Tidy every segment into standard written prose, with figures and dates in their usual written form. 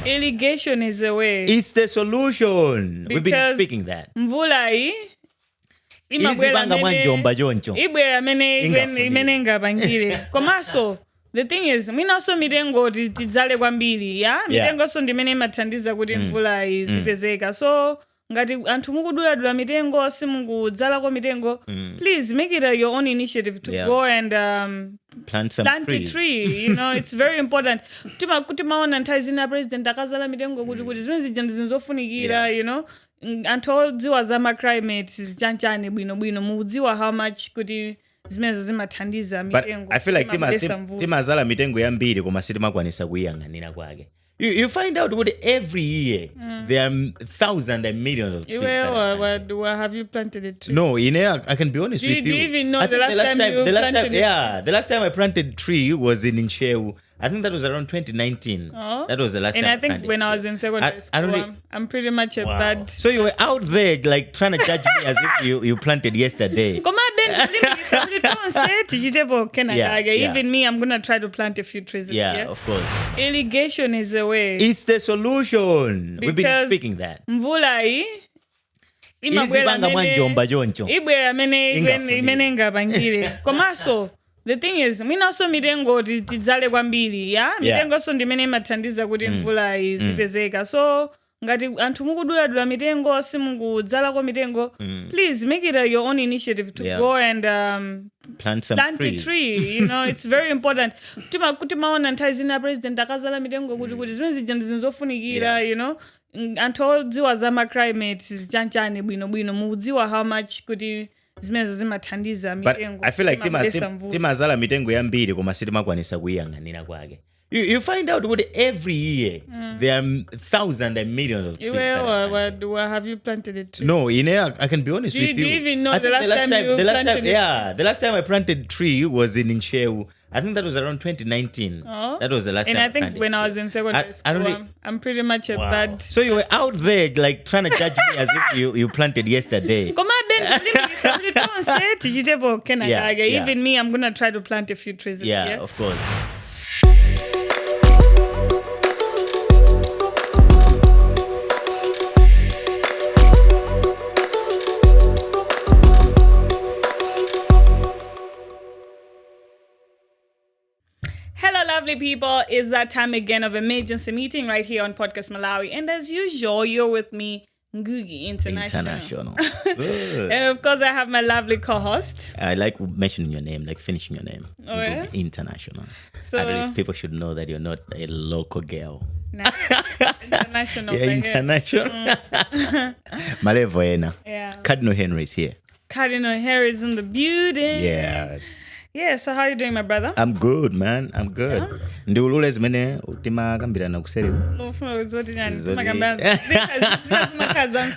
Irrigation is the way. It's the solution. We've been Because speaking that. Mvula Izibanga mwanjomba joncho. ibwera imene ingapangire. Komanso the thing is, minaso mitengo tidzale kwambiri, ya? Mitengo so ndimene imathandiza kuti mvula izipezeka. So ngati anthu mukudula mitengo simukudzala kwa mitengo, please make it your own initiative to go and plant a tree. You know, it's very important. Kuti maona nthawi zina president akazala mitengo kuti zimene zija ndizofunikira, you know. Anthu odziwa za climate chanchani bwino mukudziwa how much kuti zimenezo zimathandiza mitengo. But I feel like timazala mitengo yambiri koma sitimakwanisa kuyang'anira kwake. You find out that every year there are thousands and millions of trees. Have you planted a tree? No, I can be honest with you. Do you even know the last time you planted it? Yeah, the last time I planted a tree was in Intl. I think that was around 2019. Oh. That was the last time I planted. And I think when I was in secondary school, I'm pretty much a bad... So you were out there like trying to judge me as if you planted yesterday. Even me, I'm going to try to plant a few trees this year. Of course. Irrigation is the way. It's the solution. We've been speaking that. Mvula izibanga mwanjomba joncho. ibwera imene ingapangire. Komanso the thing is, minaso mitengo tidzale kwambiri, ya? Mitengo so ndimene imathandiza kuti mvula izipezeka. So ngati anthu mukudula mitengo simukudzala kwa mitengo, please make it your own initiative to go and plant a tree. You know, it's very important. Kuti maona nthawi zina president akazala mitengo kuti zimene zija ndizofunikira, you know. Anthu odziwa za climate chanchani bwino mukudziwa how much kuti zimenezo zimathandiza mitengo. But I feel like timazala mitengo yambiri koma sitimakwanisa kuyang'anira kwake. You find out that every year there are thousands and millions of trees. Have you planted a tree? No, I can be honest with you. Do you even know the last time you planted it? Yeah, the last time I planted a tree was in Intl. I think that was around 2019. Oh. That was the last time I planted. And I think when I was in secondary school, I'm pretty much a bad... So you were out there like trying to judge me as if you planted yesterday. Even me, I'm going to try to plant a few trees this year. Yeah, of course. Hello, lovely people. It's that time again of emergency meeting right here on Podcastmalawi. And as usual, you're with me, Ngugi, International. And of course, I have my lovely co-host. I like mentioning your name, like finishing your name. Oh, yeah? Ngugi, International. So, at least people should know that you're not a local girl. No, international. Yeah, international. Malawi. Yeah. Cardinal Henry is here. Cardinal Henry is in the building. Yeah. Yeah, so how are you doing, my brother? I'm good, man. I'm good. Ndiulule zimene utimagambirana kuseri.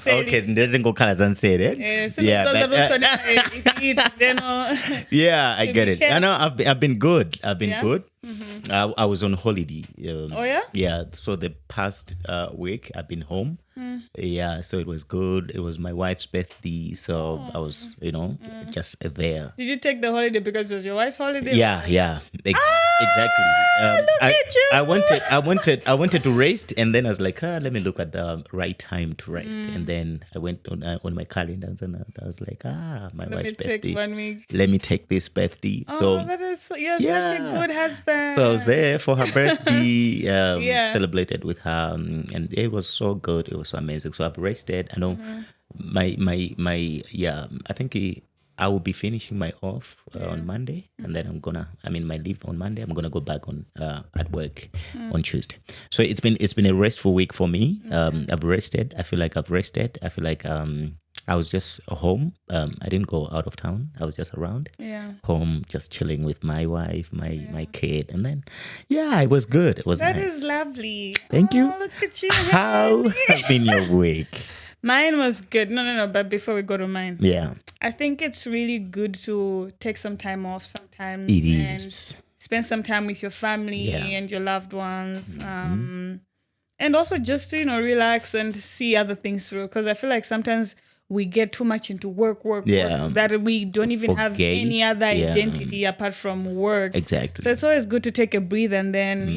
Okay, ndeze ngokhala zanseri. Yeah, I get it. I know I've been good. Good. Mm-hmm. I was on holiday. Oh yeah? Yeah, so the past week I've been home. Yeah, so it was good. It was my wife's birthday, so I was, just there. Did you take the holiday because it was your wife's holiday? Yeah. Exactly. Look at you. I wanted to rest, and then I was like, let me look at the right time to rest. And then I went on my calendar, and I was like, my wife's birthday. Take 1 week. Let me take this birthday. Oh, you're such a good husband. So I was there for her birthday, celebrated with her, and it was so good. It was so amazing. So I've rested. I know I think I will be finishing my off on Monday, and then my leave on Monday. I'm gonna go back on at work on Tuesday. So it's been a restful week for me. I've rested. I feel like I've rested. I feel like I was just home. I didn't go out of town. I was just around. Yeah. Home, just chilling with my wife, my kid, and then it was good. It was nice. That is lovely. Thank you. Look at you. How has been your week? Mine was good. No. But before we go to mine, I think it's really good to take some time off sometimes. It is. And spend some time with your family and your loved ones. And also just to relax and see other things through. Because I feel like sometimes we get too much into work Yeah. that we don't even have Forget. any other Yeah. identity apart from work. Exactly. So it's always good to take a breathe and then,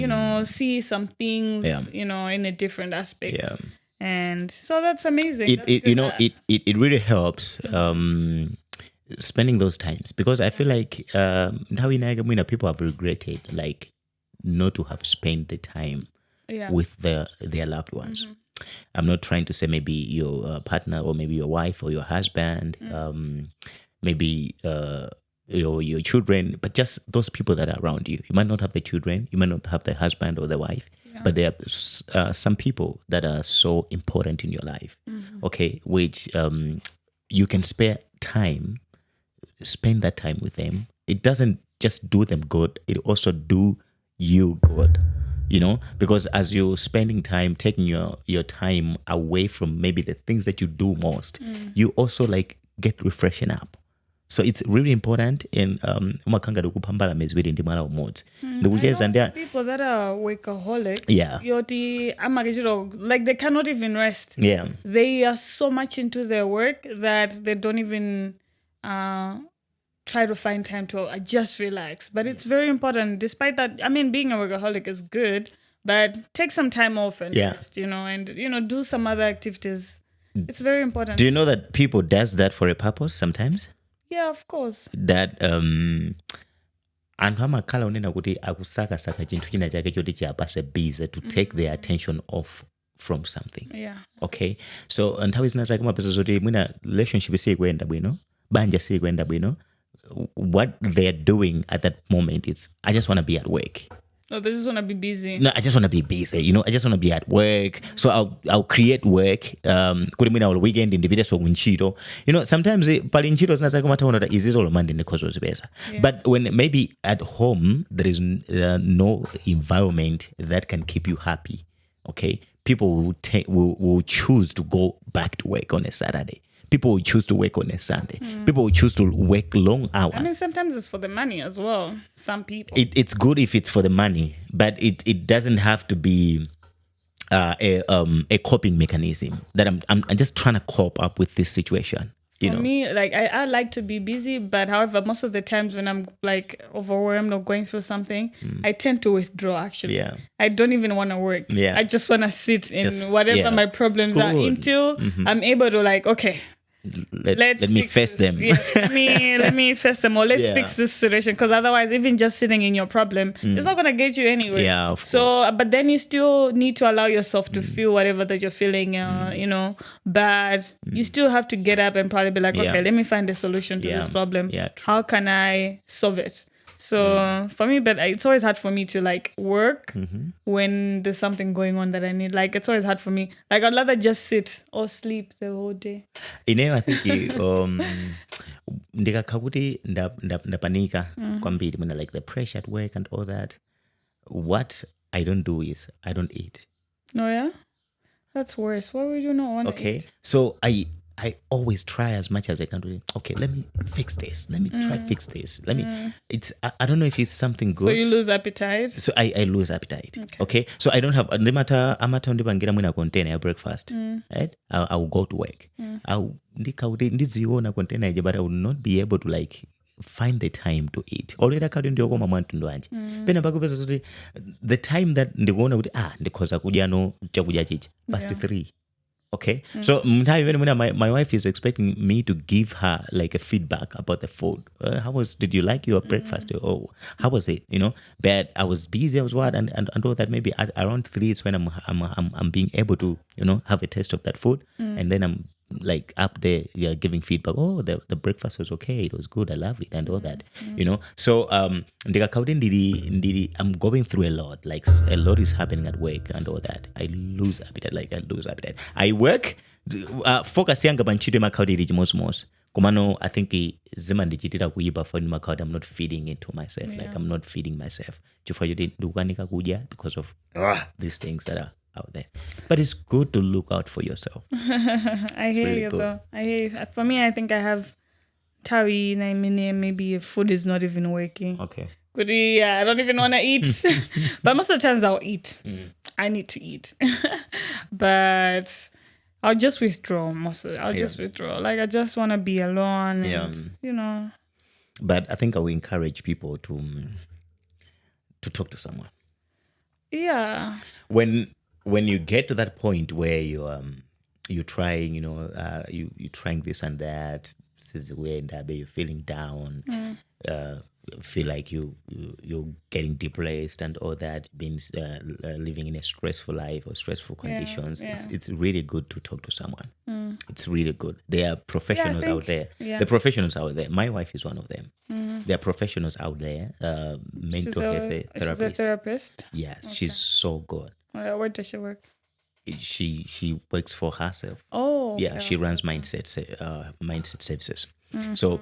see some things, Yeah. in a different aspect. Yeah. And so that's amazing. It really helps spending those times, because I feel like people have regretted like not to have spent the time with their loved ones. I'm not trying to say maybe your partner or maybe your wife or your husband, maybe your children, but just those people that are around you. You might not have the children, you might not have the husband or the wife, but there are some people that are so important in your life, okay, which you can spend that time with them. It doesn't just do them good, it also do you good. Because as you're spending time, taking your time away from maybe the things that you do most, you also like get refreshing up. So it's really important in umakanga kupambala mezwiri ndi mwala umodzi. People that are workaholics, like they cannot even rest. Yeah. They are so much into their work that they don't even try to find time to just relax. But it's very important. Despite that, I mean, being a workaholic is good, but take some time off and rest, and do some other activities. It's very important. Do you know that people does that for a purpose sometimes? Yeah, of course. That anthu amakhala unena kuti akusakasaka chinthu china chake choti chiyapase busy to take their attention off from something. Yeah. Okay. So nthawi zina zake mapeza zoti mwina relationship sikuyenda bwino, banja sikuyenda bwino. What they're doing at that moment is, I just want to be at work. No, they just want to be busy. No, I just want to be busy. I just want to be at work. So I'll create work. Kuri mwina all weekend indipita so kunchito. Sometimes pali nchito zinaza kumataona is this all Monday because of pesa. But when maybe at home there is no environment that can keep you happy. Okay, people will choose to go back to work on a Saturday. People will choose to work on a Sunday. People will choose to work long hours. I mean, sometimes it's for the money as well. Some people. It's good if it's for the money, but it doesn't have to be a coping mechanism that I'm just trying to cope up with this situation. For me, like I like to be busy, but however, most of the times when I'm like overwhelmed or going through something, I tend to withdraw actually. Yeah. I don't even want to work. Yeah. I just want to sit in whatever my problems are until I'm able to like, okay, let me face them. Yes, let me face them, or let's fix this situation, because otherwise even just sitting in your problem it's not going to get you anywhere. Yeah, of course. So but then you still need to allow yourself to feel whatever that you're feeling, but you still have to get up and probably be like, okay, let me find a solution to this problem. How can I solve it? So for me, but it's always hard for me to like work when there's something going on that I need. Like it's always hard for me. Like I'd rather just sit or sleep the whole day. I think ndikakhakuti ndapanika kwambiri when like the pressure at work and all that. What I don't do is I don't eat. No, yeah? That's worse. Why would you not want to eat? So I always try as much as I can do. Okay, let me fix this. Let me try fix this. Let me. It's I don't know if it's something good. So you lose appetite. So I lose appetite. Okay. So I don't have no matter amata ndibangira mwina container ya breakfast. Right? I will go to work. Ndiziona container but I will not be able to like find the time to eat. Already akadi ndio koma mwantu ndo anje. Pena pakupeza kuti the time that ndikuona kuti ndikoza kudya no chakudya chicha. Past 3. Okay, so my wife is expecting me to give her like a feedback about the food. Did you like your breakfast? Oh, how was it? But I was busy. I was and all that. Maybe at around 3 is when I'm being able to have a taste of that food, and then I'm like up there giving feedback. Oh, the breakfast was okay. It was good. I love it and all that. So I'm going through a lot. Like a lot is happening at work and all that. I lose appetite. I work focus yanga panchito makaudi chimosmos. Kumano I think zima ndichitira kuiba for makaudi. I'm not feeding it to myself. Like I'm not feeding myself. Because of these things that are out there. But it's good to look out for yourself. I hear you though. I hear you. For me, I think I have tawi maybe food is not even working. Okay. I don't even want to eat. But most of the times I'll eat. I need to eat. But I'll just withdraw mostly. I'll just withdraw. Like, I just want to be alone and, you know. But I think I will encourage people to talk to someone. Yeah. When you get to that point where you're trying, you know, you're trying this and that, this is the way that you're feeling down, feel like you're getting depressed and all that, being living in a stressful life or stressful conditions, it's really good to talk to someone. It's really good. There are professionals out there. The professionals out there. My wife is one of them. There are professionals out there. Mental health therapist. She's a therapist? Yes, okay. She's so good. Where does she work? She works for herself. Oh. Yeah, okay. She runs mindset services. So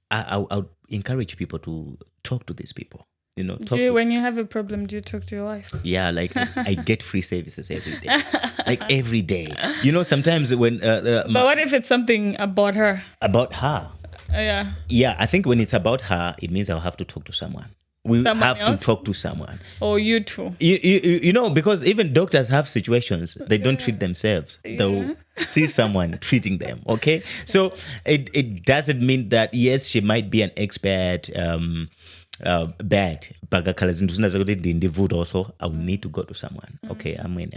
I would encourage people to talk to these people. You know, when you have a problem, do you talk to your wife? Yeah, like I get free services every day. Like every day. You know, sometimes when... but what if it's something about her? About her? Yeah. Yeah, I think when it's about her, it means I'll have to talk to someone. We have to talk to someone. Or you too. You know, because even doctors have situations. They don't treat themselves. They'll see someone treating them, okay? So it doesn't mean that, yes, she might be an expert, bad. But also, I will need to go to someone. Okay, I mean...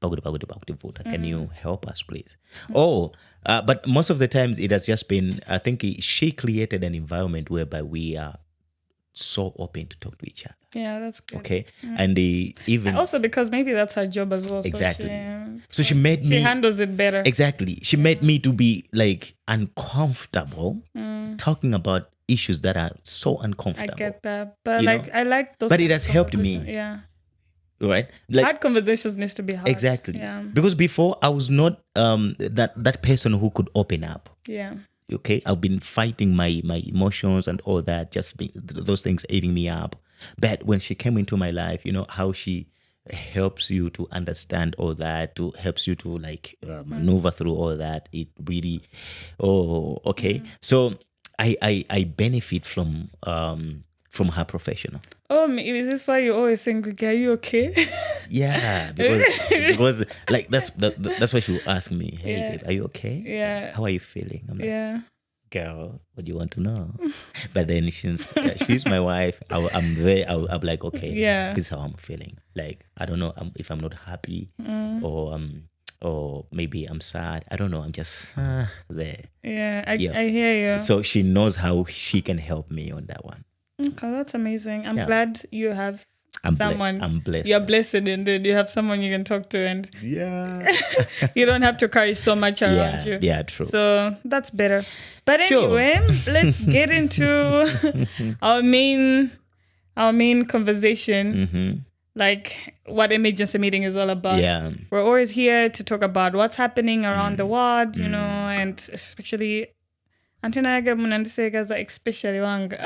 can you help us, please? But most of the times it has just been, I think she created an environment whereby we are so open to talk to each other. Yeah, that's good. Okay. And even also because maybe that's her job as well. Exactly. So she made me... She handles it better. Exactly. She made me to be like uncomfortable talking about issues that are so uncomfortable. I get that. But I like those... But it has helped me. Yeah. Right? Like, hard conversations needs to be hard. Exactly. Yeah. Because before I was not that person who could open up. Yeah. Okay, I've been fighting my emotions and all that, those things eating me up. But when she came into my life, you know, how she helps you to understand all that, helps you to like maneuver through all that. It really, okay. So I benefit from her professional. Oh, is this why you always saying, are you okay? Yeah, because like that's why she would ask me, hey, babe, are you okay? Yeah. How are you feeling? I'm like, girl, what do you want to know? But then she's my wife. I'm there. I'm like, okay, this is how I'm feeling. Like, I don't know if I'm not happy or maybe I'm sad. I don't know. I'm just there. Yeah, I hear you. So she knows how she can help me on that one. Okay, that's amazing. I'm glad you have someone. I'm blessed. You're blessed indeed. You have someone you can talk to, and you don't have to carry so much around you. Yeah, true. So that's better. But anyway, let's get into our main conversation. Like what emergency meeting is all about. Yeah. We're always here to talk about what's happening around the world, you know, and especially Antinaga Munandisega, especially wanga.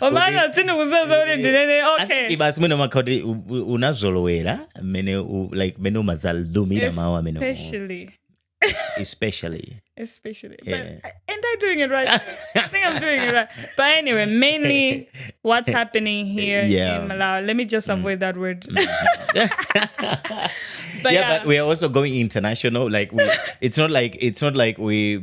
Omana sinu uzozo ndinene okay. Ibasmuna makodi unazolowera meno mazal dumira mawa meno. Especially. Yeah. But ain't I doing it right? I think I'm doing it right. But anyway, mainly what's happening here in Malawi. Let me just avoid that word. But we are also going international. Like it's not like we're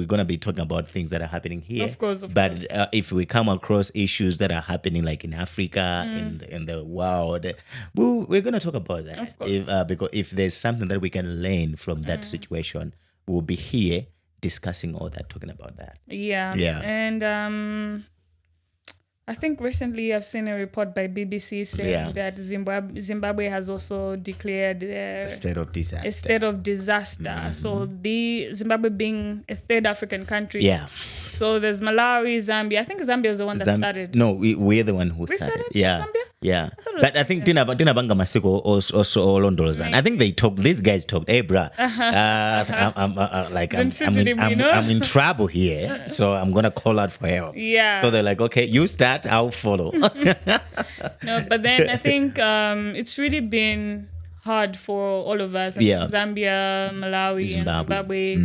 gonna be talking about things that are happening here. Of course. But if we come across issues that are happening like in Africa, in the world, we're gonna talk about that. Of course. Because if there's something that we can learn from that situation, we'll be here discussing all that, talking about that. Yeah. And I think recently I've seen a report by BBC saying that Zimbabwe has also declared a state of disaster. So the Zimbabwe being a third African country. Yeah. So there's Malawi, Zambia. I think Zambia was the one that started. No, we're the one who started. Yeah. Zambia? Yeah. But I think Tina Banga Masiko also Londolozan. I think these guys talked, hey bruh, I'm in trouble here, so I'm gonna call out for help. Yeah. So they're like, okay, you start, I'll follow. No, but then I think it's really been hard for all of us, Zambia, Malawi, and Zimbabwe,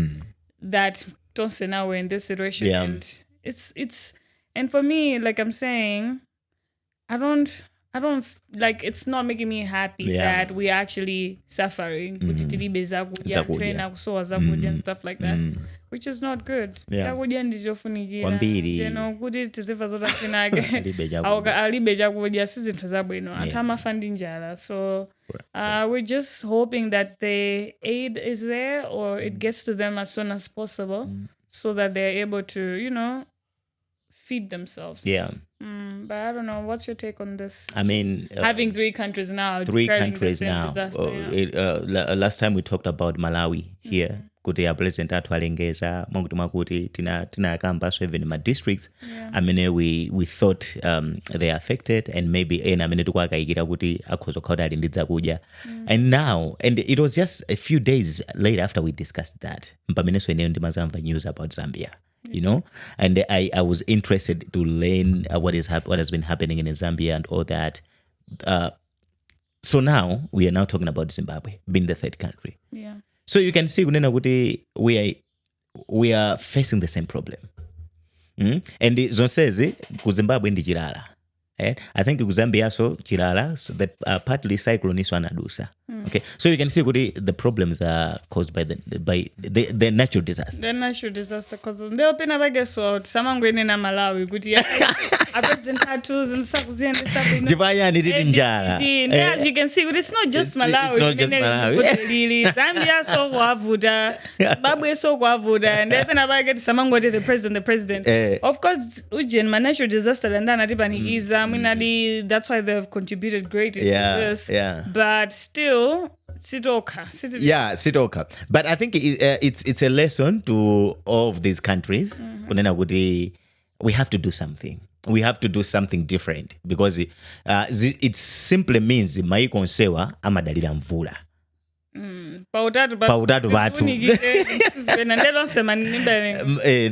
that don't say now we're in this situation. Yeah. And it's and for me, like I'm saying, I don't like it's not making me happy that we're actually suffering. Kutitilibe zakudya, trainer kusowa zakudya and stuff like that. Which is not good. Zakudya ndizofunikira. Kwambiri. Kuti tizifa zota finage. Alibe zakudya sizinthu zabwino. Anthu amafa ndi njala. So we're just hoping that the aid is there or it gets to them as soon as possible so that they're able to, feed themselves. Yeah. But I don't know. What's your take on this? I mean, having 3 countries now. 3 countries now. Last time we talked about Malawi here. Kuti ya president atwalengeza mwakuti mwakuti tina kamba so even in my districts. I mean, we thought they are affected and maybe tukwakayikira kuti akhozo khawdali ndidza kudya. And it was just a few days later after we discussed that. Mpameneso ene ndimazamva news about Zambia. And I was interested to learn what has been happening in Zambia and all that. So now we are now talking about Zimbabwe being the 3rd country. Yeah. So you can see we are facing the same problem. And zonsezi ku Zimbabwe ndi chilala. I think ku Zambia so chilala, so partly cyclone is anadusa. Okay, so you can see the problems are caused by the natural disaster. The natural disaster causes. Ndio pina bage so samangwene na Malawi kuti apresentatu zinsakuziende sabu. Jivaya ndiri njala. As you can see, it's not just Malawi. It's not just Malawi. Zambia so kwavuda, Zimbabwe so kwavuda, ndio pina bage samangwene the president. Of course, ujen natural disaster and ndana tipanikiza. That's why they've contributed greatly to this. Yeah. But still. Sitoka. But I think it's a lesson to all of these countries. Kunena kuti we have to do something. We have to do something different because it simply means maiko nsewa amadalira mvula. Pautatu batu.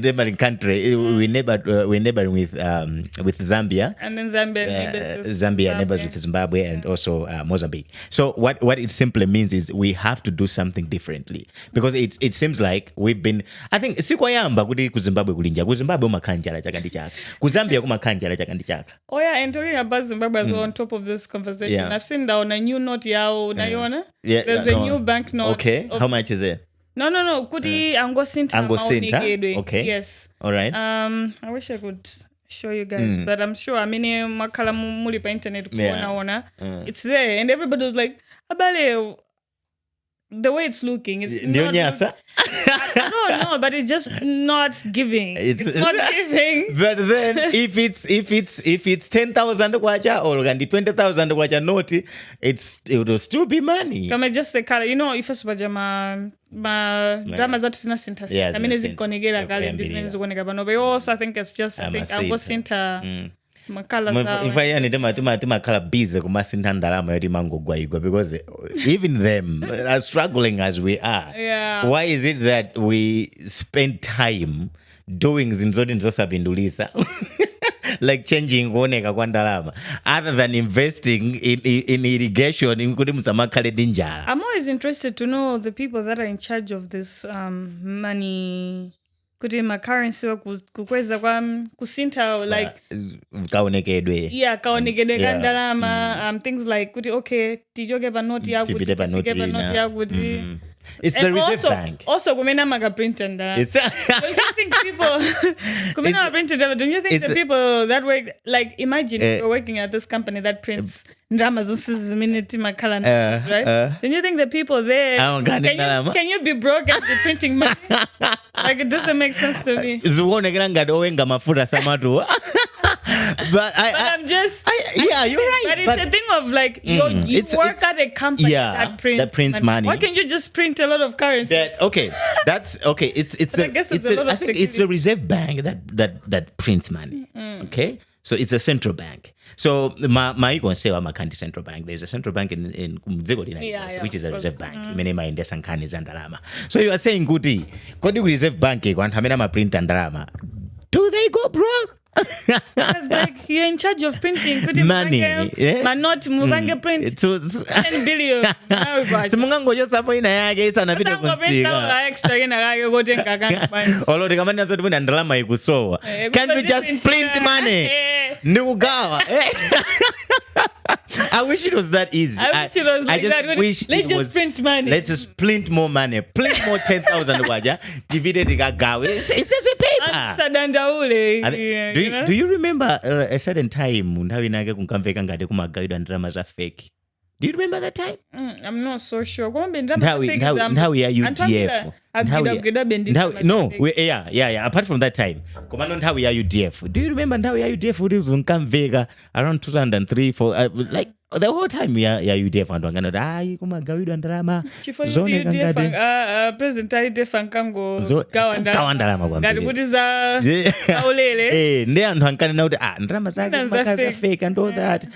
Neighboring country. We're neighboring with Zambia. And then Zambia neighbors with Zimbabwe and also Mozambique. So what it simply means is we have to do something differently because it seems like we've been. I think sikwayamba kuti ku Zimbabwe kulinja. Ku Zimbabwe umakhanjala chaka ndi chaka. Ku Zambia kumakhanjala chaka ndi chaka. Oh yeah, and talking about Zimbabwe as well on top of this conversation, I've seen down a new note yao naiona. There's a new bank note. Okay, how much is it? No. Kuti Angosinta. Okay. Yes. All right. I wish I could show you guys, but I'm sure. I mean, makala muli pa internet kuona. It's there, and everybody was like, "Abale." The way it's looking, it's not. I don't know, but it's just not giving. It's not giving. But then, if it's 10,000 kwacha or 20,000 kwacha noti, it will still be money. Come just the color, if it's pajama. Drama zatu sina sinta. I mean, is it konigera kale business konigera bano? But also, I think it's just. I think I'll go sinta. If I need them color busy kumasinta ndalama yoti mangogwa igwa because even them are struggling as we are. Yeah. Why is it that we spend time doing zinzoti nzosapindulisa like changing kuoneka kwa ndalama other than investing in irrigation kuti musamakhale ndi njala? I'm always interested to know the people that are in charge of this money. Kuti ma currency wa kukweza kwa kusinta like kaonekedwe kaonekedwe kandalama things like kuti okay tijoke pa note yaku tivite pa note yakuti it's the reserve bank also kumena maga print and don't you think people kumena print don't you think the people that work like imagine you're working at this company that prints drama zosizi minute makala right don't you think the people there can you be broke and be printing money? Like it doesn't make sense to me. Zuonekera ngati owenga mafuta samatu. But I'm just you're right. But it's a thing of like you work at a company that prints money. Why can't you just print a lot of currency? That's okay. I think it's a reserve bank that prints money. Okay, so it's a central bank. So my ikonsewa makandi central bank. There's a central bank in Mdziko which is a reserve bank. Mene maendesa nkhani za ndalama. So you are saying kuti kodi reserve bank kwanthu amene amaprinta ndalama, do they go broke? It's like you're in charge of printing. Money. But not mubange print 10 billion. Simungango yosapo ina yake isana vito kunsika. Extra ina yake kote nkakanga. Olodi kamani naso tupenda ndalama ikusowa. Can we just print money? Nugawa. I wish it was that easy. I wish it was like just that. Wish Let's it just was, print money. Let's just print more money. Print more 10,000 waja. Dividend ikagawe. It's just a paper. Do you remember a certain time nthawi nake kunkamveka ngati kumagawidwa ndalama za fake? Do you remember that time? I'm not so sure. Nthawi ya UDF. Apart from that time. Komano nthawi ya UDF. Do you remember nthawi ya UDF kuti unkamveka around 2003 for like the whole time ya UDF antu angana kumagawidwa ndalama zone kangati president UDF ankango gawa ndalama kwambiri ngati kuti za ulele ndi anthu ankanena kuti ndalama zake zimakaza fake and all that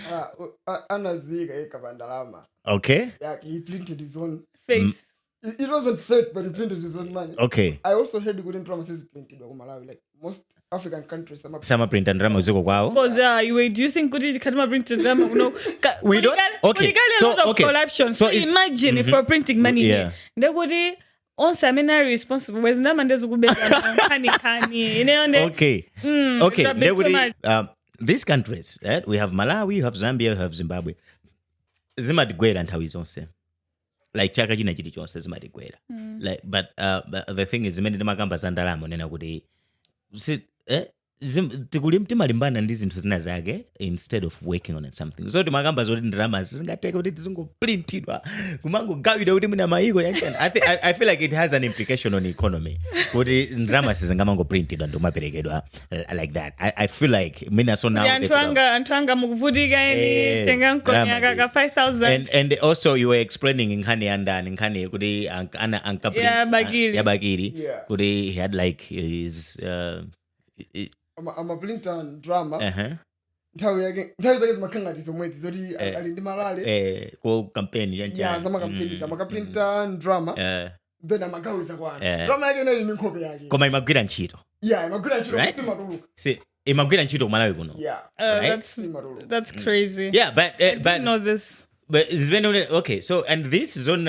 anazika ndalama. Okay. Yeah, he printed his own face. It wasn't fake, but he printed his own money. Okay. I also heard good drama says printed in Malawi. Like most African countries, some print and drama ziko kwao. Because do you think kuti kadima print drama we don't. Okay. So a lot of corruption. So imagine if we're printing money. Yeah. Ndekuti on seminary responsible was ndama ndezukubeka kani. Okay. Okay. These countries, we have Malawi, we have Zambia, we have Zimbabwe. Zimadigwera nthawi zonse. Like chaka china chili chonse zimadigwera. Like but the thing is zimene ndimakamba za ndalama nena kuti timalimbana ndi zinthu zina zake instead of working on something. So timakamba zoti ndalama zingateka kuti tizingoprintidwa kumangogawidwa kuti muna mayiko yanjani. I feel like it has an implication on economy. Kuti ndalama sizingamangoprintidwa ndomaperekedwa like that. I feel like mina so now anthu anga mukuvutika eni tenga nkonyaka ka 5,000 and also you were explaining nkhani yandani nkhani kuti ankaprint ya Bagiri kuti he had like his I'm a printer and drama. Nthawi zake zimakhangati zomwezi zoti ali ndi malale ko campaign yanjani zama campaign printer and drama then amagawiza kwana drama yake nayo imenkhope yake koma imagwira ntchito imagwira ntchito simatuluka imagwira ntchito Malawi kuno that's crazy but I didn't know this. But it's been okay. So and this is on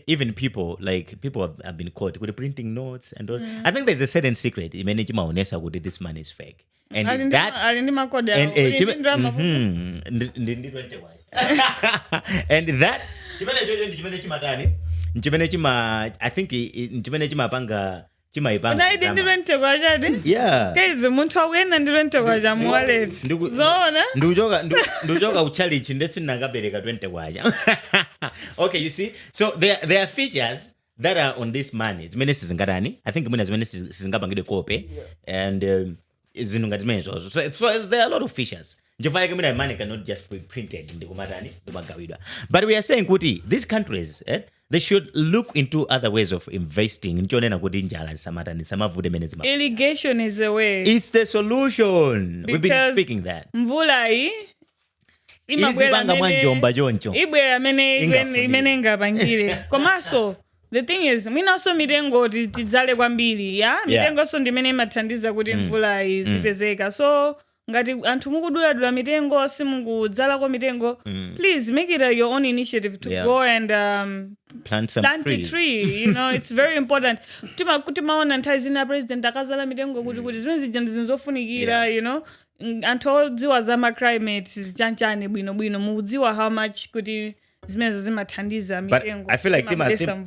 even people have been caught with printing notes and all. I think there's a certain secret. This money is fake. And that I think ndirentekwa kaizi munthu akuyenda ndirentekwa cha wallet zona nduchoka uchalichi ndesinakabereka 20 kwacha. Okay, you see, so there are features that are on this money zimene sizingatani. I think mwina zimene sizingapangidwe kope and zinthu ngati zimene so there are a lot of features. Njifaya mina money cannot just be printed ndikumatani ndimagawidwa. But we are saying kuti these countries they should look into other ways of investing. Irrigation is a way. It's the solution. We've been speaking that. Mvula ibwera imene ingapangire. Komanso the thing is mwinaso mitengo tidzale kwambiri mitengo so ndimene imathandiza kuti mvula izipezeka. So ngati anthu mukudula mitengo simukudzala kwa mitengo, please make it your own initiative to go and plant a tree. You know, it's very important. Kuti maona nthawi zina president akazala mitengo kuti zimene zija ndizofunikira, you know. Anthu odziwa za climate chanchani bwino mukudziwa how much kuti zimenezo zimathandiza mitengo. But I feel like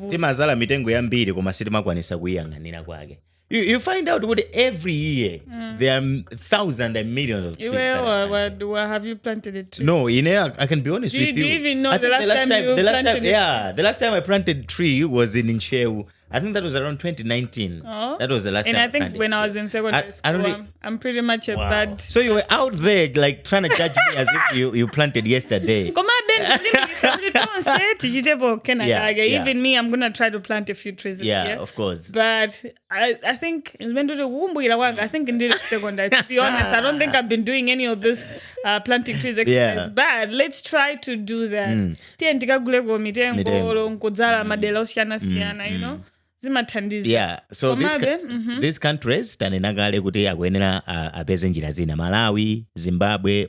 timazala mitengo yambiri koma sitimakwanisa kuyang'anira kwake. You find out what every year there are thousands and millions of trees. Where have you planted it? No, I can be honest with you. Do you even know the last time you planted it? Yeah, the last time I planted a tree was in Inshewu. I think that was around 2019. Oh. That was the last time. And I think when I was in secondary school, I'm pretty much a bad. So you were out there like trying to judge me as if you planted yesterday. Even me, I'm gonna try to plant a few trees this year. Of course. But I think I think indeed secondary. To be honest, I don't think I've been doing any of this planting trees exercise. But let's try to do that. You know. Yeah, so these countries tanenagale kuti akuyenera apeze njira zina. Malawi, Zimbabwe,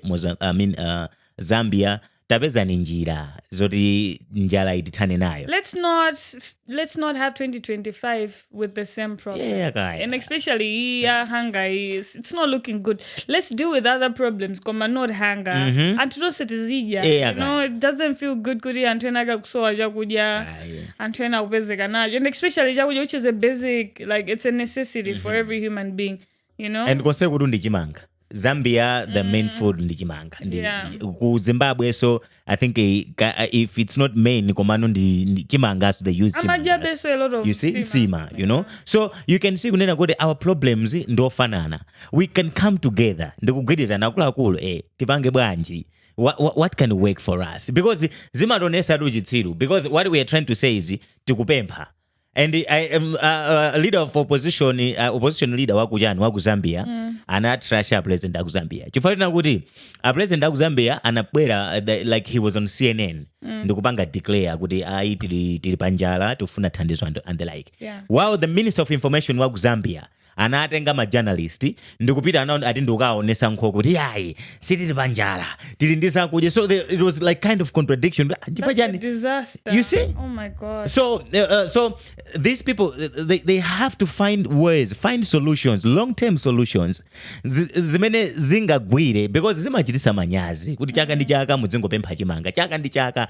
Zambia tapeza ni njira zoti njala itithane nayo. Let's not have 2025 with the same problem. Kaya. And especially hunger it's not looking good. Let's deal with other problems koma not hunger. Anthu tonse tizidya. It doesn't feel good kuti anthu ena akakusowa chakudya. Anthu ena kupezeka nacho. And especially chakudya, which is a basic, like it's a necessity for every human being, And kose kuti ndi chimanga. Zambia, the main food ndi chimanga. Ku Zimbabwe, so I think if it's not main, komano ndi chimanga, so they use chimanga. So a lot of you see, sima, So you can see kunena kuti our problems ndofanana. We can come together. Ndikugwirizana akulu tipange bwanji. What can work for us? Because zimatonesa ruchitsiru. Because what we are trying to say is tikupempha. And I am a leader of opposition leader waku Zambia, anatrasha president waku Zambia. Chifanira kuti a president waku Zambia anabwera like he was on CNN. Ndikupanga declare kuti tili panjala tufuna thandizo and the like. While the Minister of Information waku Zambia anatenga ma journalist ndikupita ati ndikaonesa nkho kuti yayi sitili panjala tili ndisa kuje. So it was like kind of contradiction. That's a disaster. You see? Oh my God. So these people they have to find ways, find solutions, long-term solutions zimene zingagwire, because zimachitisa manyazi kuti chaka ndi chaka muzingopempha chimanga, chaka ndi chaka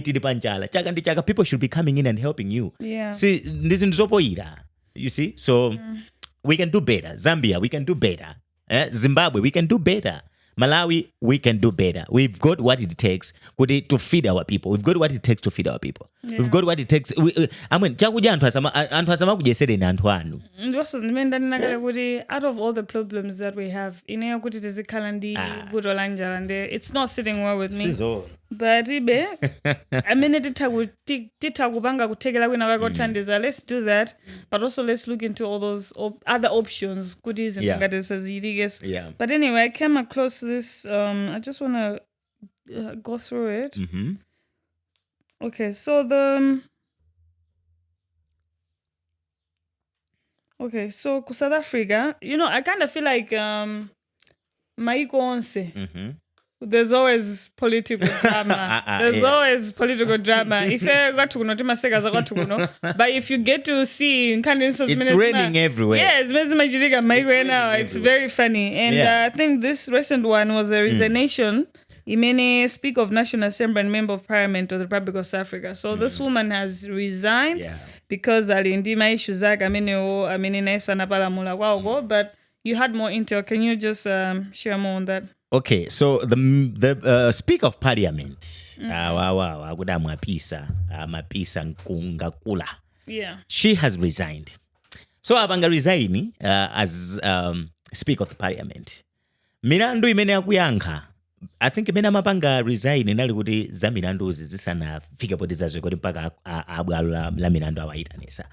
tili panjala, chaka ndi chaka. People should be coming in and helping you. See, ndizi ndizopoira. You see? So we can do better. Zambia, we can do better. Zimbabwe, we can do better. Malawi, we can do better. We've got what it takes to feed our people. We've got what it takes to feed our people. We've got what it takes. Chakudya anthu asama kujesere na anthu anu. Out of all the problems that we have, it's not sitting well with me. But let's do that. But also let's look into all those other options. Goodies and But anyway, I came across this. I just want to go through it. Okay, so South Africa, I kind of feel like Maiko Onse. There's always political drama. If you got to know, but if you get to see, it's raining everywhere. Yes, it's very funny. And I think this recent one was a resignation. Imene, Speaker of National Assembly and Member of Parliament of the Republic of South Africa. So this woman has resigned because alindima issues but you had more intel. Can you just share more on that? Okay, so the Speaker of Parliament, she has resigned. So abanga resign as Speaker of the Parliament. Mirandu imene akuyankha. I think imene amapanga resign inali kuti za miranduzi zisanafike poti zazwe mpaka abwalo la mirandu awaitanisa.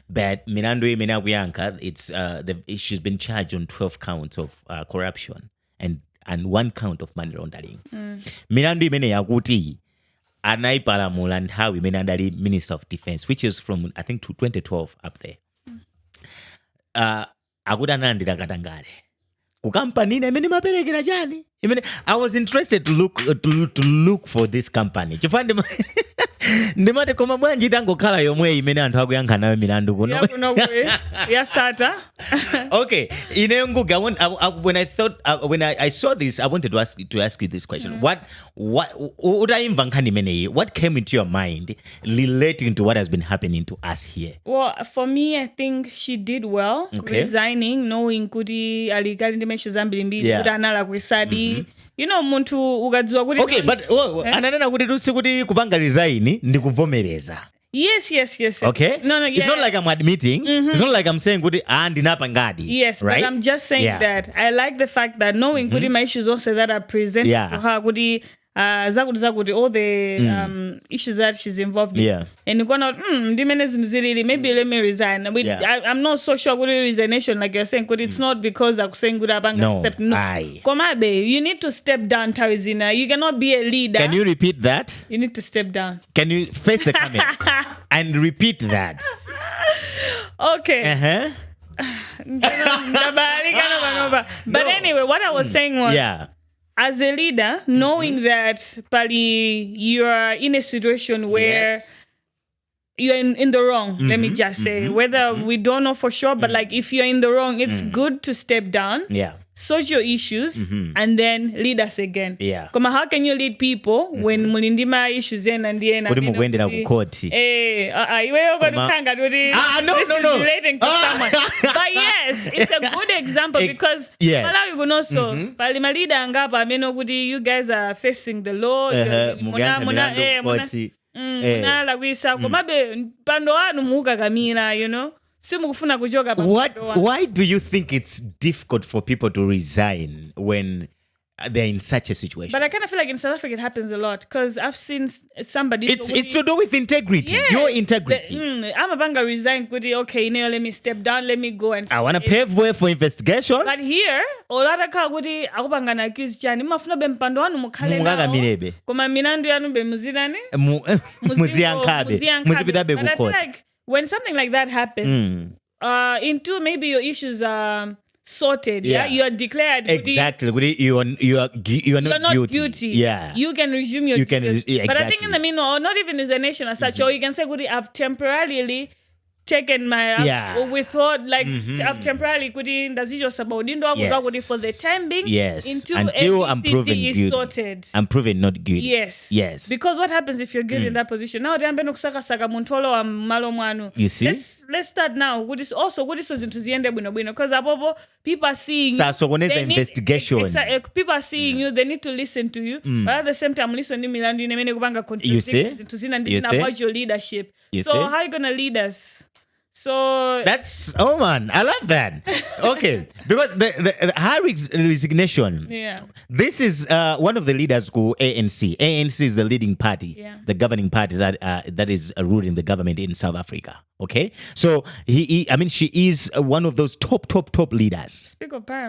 But mirandu imene akuyankha, she's been charged on 12 counts of corruption and 1 count of money laundering. Mirandu imene yakuti anaipalamula nthawi imene andali Minister of Defense, which is from I think 2012 up there. Akuti analandira katangale. Kukampani imene maperekera chani? I was interested to look for this company. Chifande ndimati koma bwanji tangokhala yomwe imene anthu akuyankha nayo milandu kuno. Yasata. Okay, Ngugi, when I saw this, I wanted to ask you this question. What came into your mind relating to what has been happening to us here? Well, for me, I think she did well, resigning, knowing kuti alikali ndimesho zambili kuti anala kuisadi. Muntu ugadziwa kuti. Okay, but ananena kuti kuti kupanga resign ndi kuvomereza. Yes. Okay? No, it's not like I'm admitting. It's not like I'm saying kuti ndinapa ngadi. Yes, right? But I'm just saying that I like the fact that knowing kuti my issues also that are presented to her kuti zakuti all the issues that she's involved in. And you go out, maybe let me resign. I'm not so sure with resignation, like you're saying, it's not because I'm saying good accept. No. Komabe, you need to step down, Tawizina. You cannot be a leader. Can you repeat that? You need to step down. Can you face the camera and repeat that? Okay. But anyway, what I was saying was as a leader, knowing that Pali, you are in a situation where you're in the wrong, let me just say, whether we don't know for sure, but like if you're in the wrong, it's good to step down, sort your issues, and then lead us again. Kama how can you lead people when mulindima issues in and the end? Kodi mukwendera ku court. Iweyo kodukanga this is relating to someone. But yes, it's a good example because Malawi kunoso pali malida angapa ameno kuti you guys are facing the law. Munalagwisa komabe mpando wanu mukakamira, you know. Why do you think it's difficult for people to resign when they're in such a situation? But I kind of feel like in South Africa it happens a lot because I've seen somebody. It's to do with integrity. Yes, your integrity. I'm a banga resign. Okay, now let me step down. Let me go and. I want to pave way for investigations. But here, olara ka gudi akubanga na accuse chani. Mafuna be mpando wanu mukale na. Koma minandu yanu be muzirane. Muziankabe. Muzibida be But I feel like when something like that happens, into maybe your issues are sorted, you are declared exactly. You are not guilty. Yeah, you can resume your duties. Exactly. But I think in the meanwhile, or not even as a nation as such, or you can say, I've temporarily taken my withhold, like I've temporarily for the time being until I'm proven guilty. Sorted. I'm proven not guilty. Yes. Because what happens if you're guilty in that position? Now you see? Let's start now. What is also because people are seeing investigation. People are seeing you, they need to listen to you. But at the same time, listen to you see? About your leadership. So how are you gonna lead us? So that's I love that. Okay, because the Harry's resignation. This is one of the leaders who ANC. ANC is the leading party, the governing party that is ruling the government in South Africa. Okay, so she is one of those top leaders.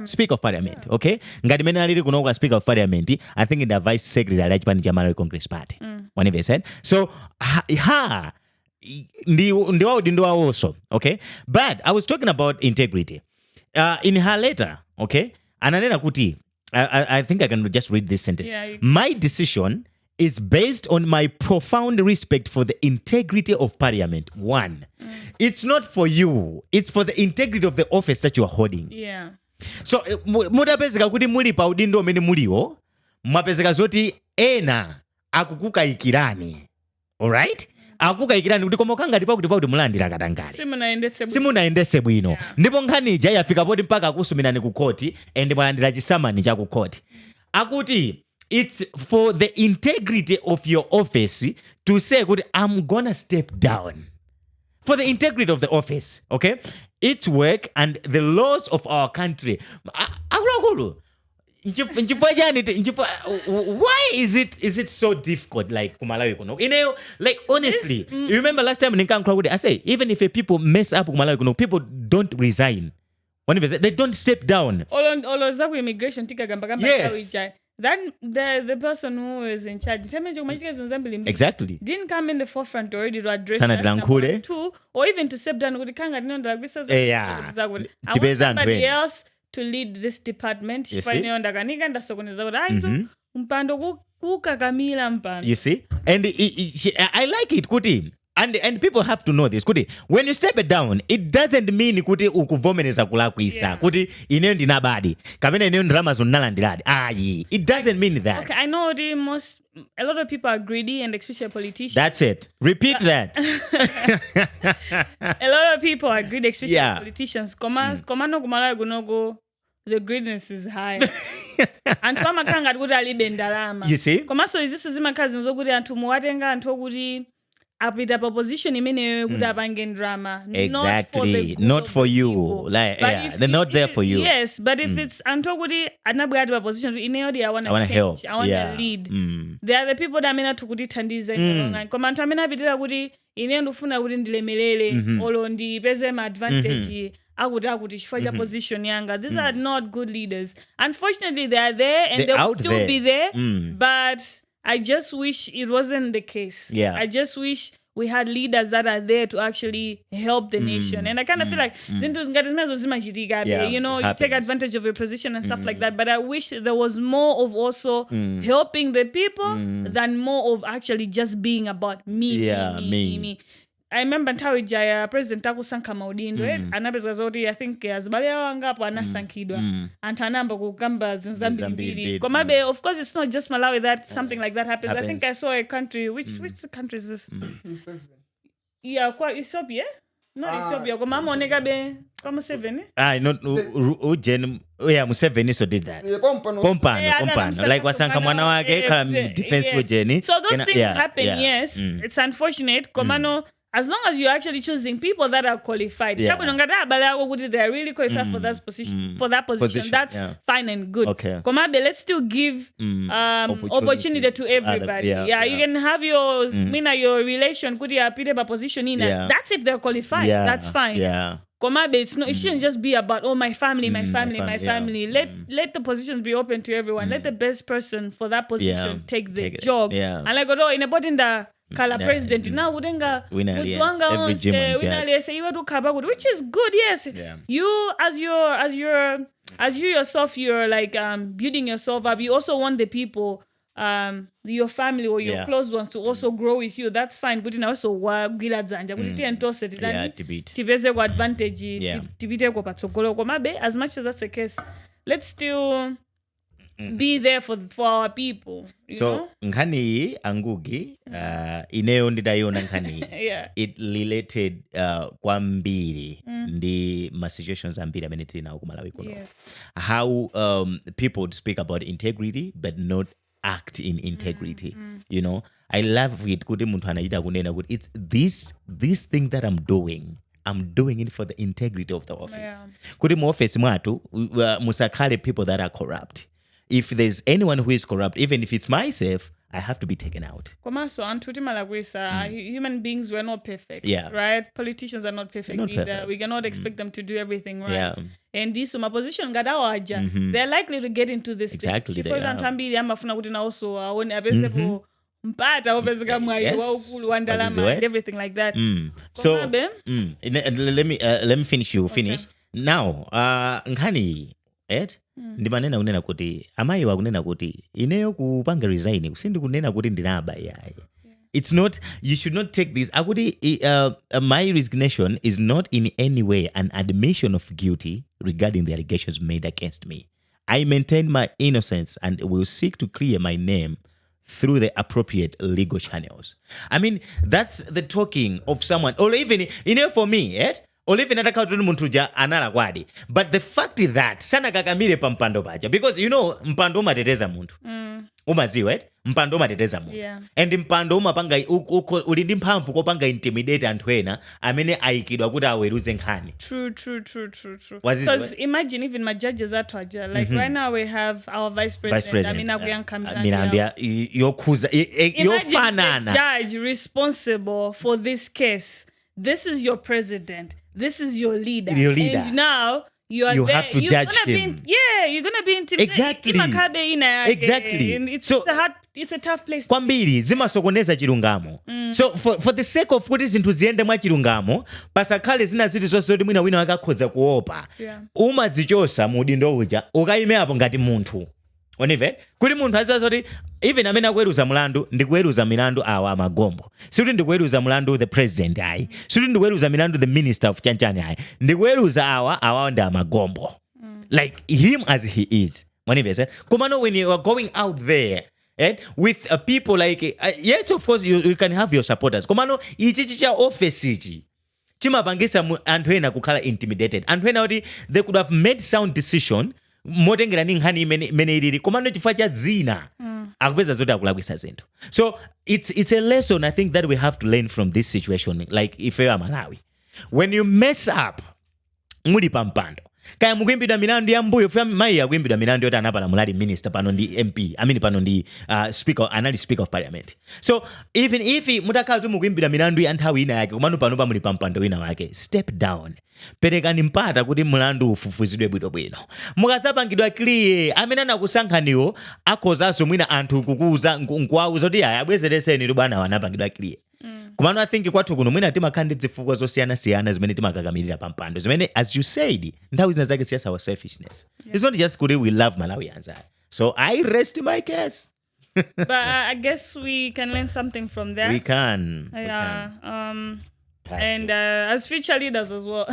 Speaker of Parliament. Okay, ngati mena aliri kunoka Speaker of Parliament. I think in the Vice Secretary at Malawi Congress Party. One of said so. Also, okay, but I was talking about integrity in her letter, okay, and I think I can just read this sentence. My decision is based on my profound respect for the integrity of Parliament. One, it's not for you, it's for the integrity of the office that you are holding. So mudapezeka kuti muli pa udindo umene muliwo mwapezeka zoti ena akukukaikirani, alright? Akukayikirani kuti koma kanga ndipo kuti mulandira katangale simunaendetse bwino ndipo nkhani yafika poti mpaka akusumirani ku koti ende mwalandira chisamani cha ku koti akuti it's for the integrity of your office to say kuti I'm gonna step down for the integrity of the office, okay, its work and the laws of our country. Why is it so difficult, like Malawi kuno? Like honestly, you remember last time in Nkankwa, I say even if people mess up Malawi kuno, people don't resign. They don't step down. All immigration then the person who is in charge exactly didn't come in the forefront already to address that, two, or even to step down. I want somebody else to lead this department. You see? And I like it, Kuti. And people have to know this, Kuti. When you step it down, it doesn't mean Kuti ukuvomeneza kulakwisa. Kuti inendi nabadi. Kamene inendi drama zonalandiradi. It doesn't mean that. Okay, I know a lot of people are greedy, and especially politicians. That's it. Repeat that. A lot of people are greedy, especially politicians. Komano kumala gunogo. The greediness is high. And to makanga kuti alibe ndalama. You see? Komanso iziso zimakazi nzokuti anthu muwatenga anthu okuti apita pa position imene kuti apange drama. Exactly. Not for you. Like they're not there for you. Yes, but if it's anthu okuti anabwera pa position ineyodi I want to help. I want to lead. They are the people that amene tikutithandiza in koma anthu amene apitira kuti ine ndifuna kuti ndilemelele olo ndipeze ma advantage. Akuti chifukwa cha position yanga. These are not good leaders. Unfortunately, they are there and they'll still be there. But I just wish it wasn't the case. Yeah. I just wish we had leaders that are there to actually help the nation. And I kind of feel like, you know, you take advantage of your position and stuff like that. But I wish there was more of also helping the people than more of actually just being about me. I remember nthawi jaya president akusankha maudindo anapeza zoti I think azibale wangapo anasankhidwa anthu anamba kukamba zinzambiri komabe of course it's not just Malawi that something like that happens. I think I saw a country which country is this? Yeah, kwa Ethiopia. Not Ethiopia koma amaoneka be kama Museveni. Not Museveni so did that. Pompano like wasanka mwana wake kala defense ujeni. So those things happen, yes. It's unfortunate komano. As long as you're actually choosing people that are qualified, they are really qualified for that position. For that position, that's fine and good. Okay. Komabe, let's still give opportunity to everybody. You can have your your relation could you position in that's if they're qualified. That's fine. Komabe, it shouldn't just be about my family. Let the positions be open to everyone. Let the best person for that position take the job. And like in a body kala president now udenga mutwanga onse winalese iwe tukhabakuti which is good, yes. You as you yourself you're like building yourself up. You also want the people your family or your close ones to also grow with you. That's fine. But now also wagila dzanja kuti tientose tibeze kwa advantage tibite kwa patsogolo komabe. As much as that's the case, let's still be there for our people. You know? Nkhani Ngugi ineyo ndidayona nkhani it related kwambiri ndi ma situations ambiri amene tili nawo ku Malawi kuno. How people would speak about integrity but not act in integrity. You know, I love it kuti munthu anachita kunena kuti it's this thing that I'm doing it for the integrity of the office. Kuti mu office mwatu musakhale people that are corrupt. If there's anyone who is corrupt, even if it's myself, I have to be taken out. Komaso antuti malakwisa human beings were not perfect, right? Politicians are not perfect either. We cannot expect them to do everything right. And this my position gadawaja. They're likely to get into this exactly stage. Ntambili amafuna kuti na also aone abesepo mpata obezeka mwayi waukulu wandalama and everything like that. So let me finish. Now, nkhani ndimanena kunena kuti amayi wakunena kuti ineyo kupanga resign kusindi kunena kuti ndinaba yayi. It's not, you should not take this akuti my resignation is not in any way an admission of guilty regarding the allegations made against me. I maintain my innocence and will seek to clear my name through the appropriate legal channels. I mean, that's the talking of someone, or even, for me, or even anala kwadi. But the fact is that sana kakamire pampando baja, because mpando mateteza muntu. Umaziwe, mpando mateteza muntu. And mpando mapanga ulindi mpamfu kopanga intimidate antwena amene aikidwa kuti aweruze nkhani. True. Because imagine even my judges are twaja. Like right now we have our vice president. Imagine the judge responsible for this case. This is your president. This is your leader. And now you have to judge him. You're going to be intimidated. Exactly. And it's a tough place. Kwambiri zimasokoneza chilungamo. So for the sake of kuti zinthu ziyende mwa chilungamo, pasakhale zina ziti zoti mwina wina akakhodza kuopa. Umadzichosa mu udindo uja ukayime apo ngati munthu. Onive kuti munthu azazoti even amene akuweruza mulandu ndikuweruza milandu awa amagombo. Sikuti ndikuweruza mulandu the president ayi. Sikuti ndikuweruza milandu the minister of chanchani ayi. Ndikuweruza awa ndi amagombo. Like him as he is. Onive kumano when you are going out there with people like yes, of course you can have your supporters. Kumano ichi cha office ichi chimapangisa anthu ena kukhala intimidated. Anthu ena kuti they could have made sound decision motengera ni nkhani imene ilili komano chifukwa cha dzina akupeza zoti akulakwisa zinthu. So it's a lesson I think that we have to learn from this situation. Like if you are Malawi, when you mess up muli pampando kaya mukuimbidwa milandu ya mbuyo fuya mayi akuimbidwa milandu yoti anapala mulali minister pano ndi MP pano ndi speaker of parliament. So even if mutakhala kuti mukuimbidwa milandu ya nthawi ina yake komano pano pa muli pampando wina wake, step down. Perekani mpata kuti mulandu ufufuzidwe bwinobwino. Mukazapangidwa clear amene anakusankhaniwo akhozaso mwina anthu kukuuza nkuwauza kuti abwezereseni bwana wanapangidwa clear. Kumano I think kwathu kuno mwina timakhandi zifukwa zosiyana-siyana zimene timakakamirira pampando. Zimene, as you said, nthawi zina zake siyasa our selfishness. It's not just kuti we love Malawians. So I rest my case. But I guess we can learn something from that. We can. And as future leaders as well,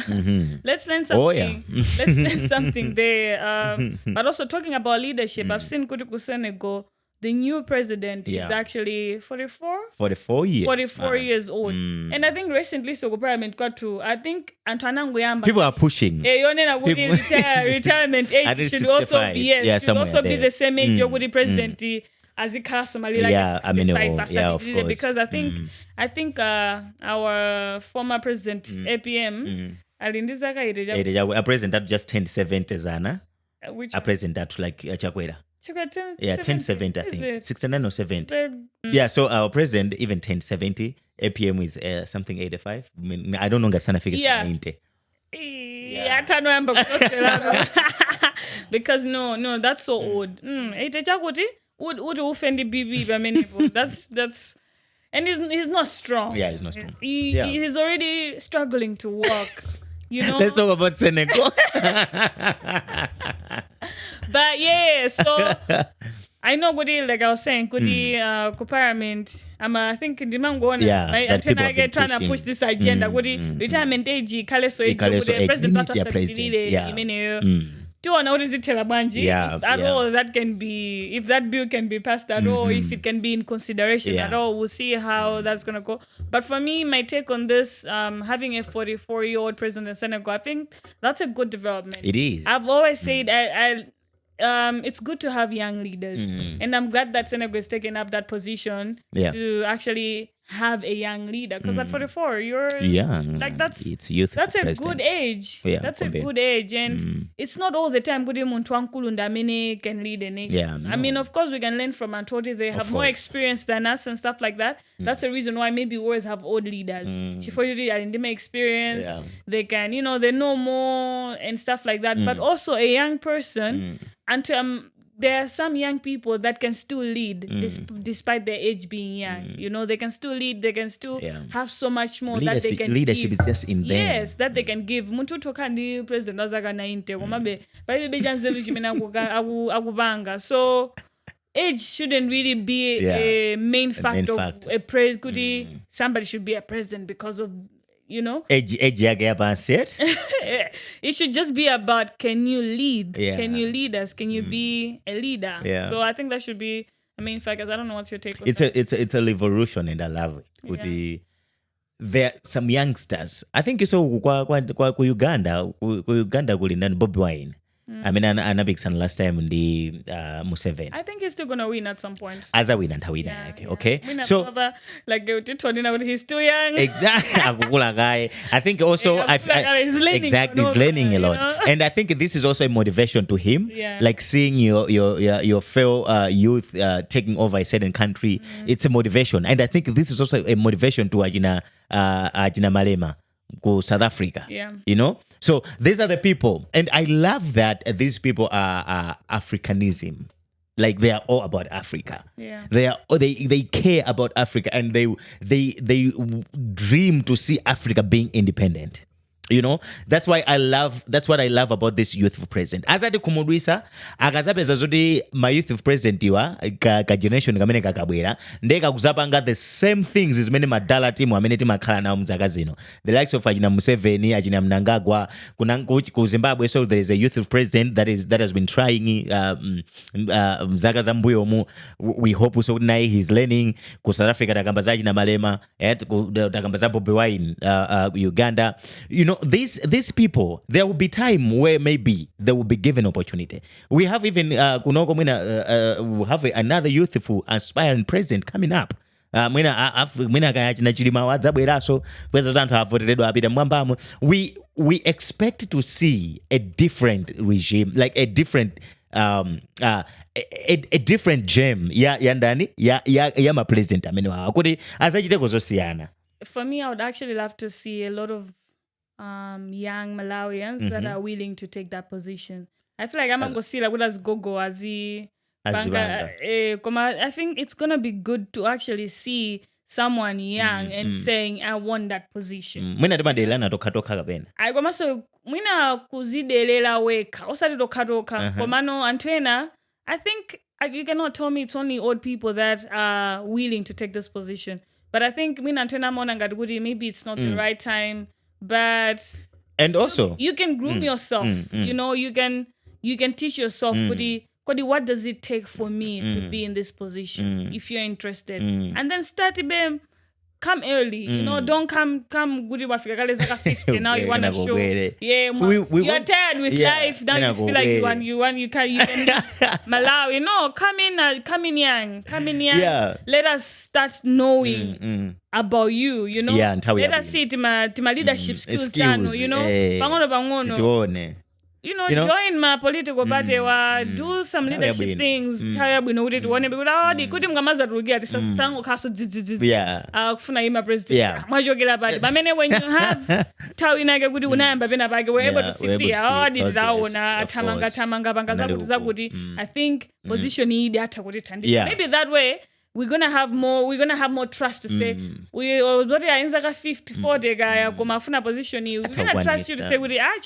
let's learn something. Oh, yeah. Let's learn something there. But also talking about leadership, I've seen Kuti Senegal, the new president is actually 44? 44 years. 44 years old. And I think recently, so Parliament got to, I think, people are pushing. Retirement age should also be, should also be the same age of the president. As it costs Somali like 65 of course. Because I think our former president APM a president that just turned 70 Zana. A president that like Chakwera. 1070 I think. 69 or 70. Yeah, so our president even turned 70. APM is something 85. I don't know Gatsana figure. Because no, that's so old. Would offend the BB by many people. That's and he's not strong. Yeah, he's not strong. He's already struggling to walk. Let's talk about Senegal. But yeah, so I know Gudi, like I was saying, Gudi co-parliament. I think the man going right until I get trying to push this agenda. Gudi retirement age, president do I notice it if at all that can be, if that bill can be passed at all, if it can be in consideration at all, we'll see how that's gonna go. But for me, my take on this, having a 44-year-old president in Senegal, I think that's a good development. It is. I've always said it's good to have young leaders, and I'm glad that Senegal is taking up that position to actually have a young leader. Because at 44, you're young. Like it's youth. That's a president. good age. Yeah, that's a good age, and it's not all the time. Can lead a nation. Yeah, no. I mean, of course, we can learn from Antodi. They have more experience than us and stuff like that. That's the reason why maybe we always have old leaders. Experience. Yeah. They can, they know more and stuff like that. But also a young person. And there are some young people that can still lead despite their age being young. They can still lead. They can still have so much more that they can leadership give. Is just in them. Yes, that they can give. Muntu tokandi president azagana inte. So age shouldn't really be a main factor. Somebody should be a president because of age it should just be about, can you lead? Can you lead us? Can you be a leader? So I think that should be a main factor. I don't know what's your take on that. It's a revolution, and I love it. There are some youngsters. I think you saw Uganda kulindani Bobi Wine. I mean, I'm a big fan last time in the Museveni. I think he's still gonna win at some point. As a winner, okay. So, like he's too young. Exactly. I think also he's learning a lot, and I think this is also a motivation to him. Like seeing your fellow youth taking over a certain country, it's a motivation, and I think this is also a motivation to Ajina Malema. Go South Africa, So these are the people, and I love that these people are Africanism, like they are all about Africa. They care about Africa, and they dream to see Africa being independent. That's what I love about this youth president. As I do kumudwisa, akazapeza zoti my youth president ka generation kamene kakabwera, ndeka kuzapanga the same things as many madala timu amene timakhala nawo mzaka zino. The likes of Ajina Museveni, Ajina Mnangagwa, ku Zimbabwe, so there is a youth president that has been trying mzaka za mbuyo mu. We hope so naye he's learning. Ku South Africa takamba za Ajina Malema, takamba za Bobi Wine, Uganda. These people, there will be time where maybe they will be given opportunity. We have even we have another youthful aspiring president coming up. We expect to see a different regime, like a different a different gem. Ma president For me, I would actually love to see a lot of young Malawians that are willing to take that position. I feel like I'm going to see like as Gugu I think it's going to be good to actually see someone young and saying I want that position. Mwina timadelana tokha kapena. Ayi komanso mwina kuzidelela weka osati tokha komano antwena I think you cannot tell me it's only old people that are willing to take this position. But I think mwina antwena mona ngati kuti maybe it's not the right time, but and also you can groom yourself. You know, you can teach yourself Kodi, what does it take for me to be in this position if you're interested? And then start come early. You know, don't come Gugu wafika kale zaka 50 now you want to show. Yeah, you're tired with life. Now you feel like you can Malawi. No, come in young. Yeah. Let us start knowing about you know. Yeah, let us see my leadership skills done, you know. Pangono. You know, join my political party do some leadership things. Bwino kuti tuone because kuti mngamaza turugia tisasango kaso kufuna ima president. Mwajogela pati. Bamene when you have tawi nake kuti unayamba pena pake we're able to see tiraona tamanga bangaza kuti I think position hii data kuti tandika. Maybe that way we're gonna have more trust to say we already are in 50-40 guy komafuna position we're gonna trust you to say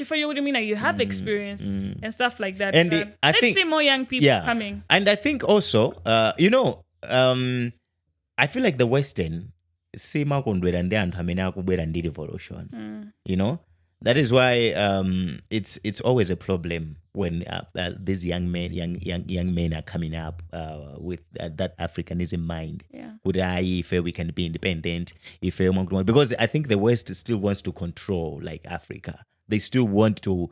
for you you have experience and stuff like that. And let's see more young people coming. And I think also I feel like the Western sima kondwera ndi anthu amene akubwera ndi revolution. You know, that is why it's always a problem when these young men are coming up with that Africanism mind. If we can be independent, because I think the West still wants to control like Africa. They still want to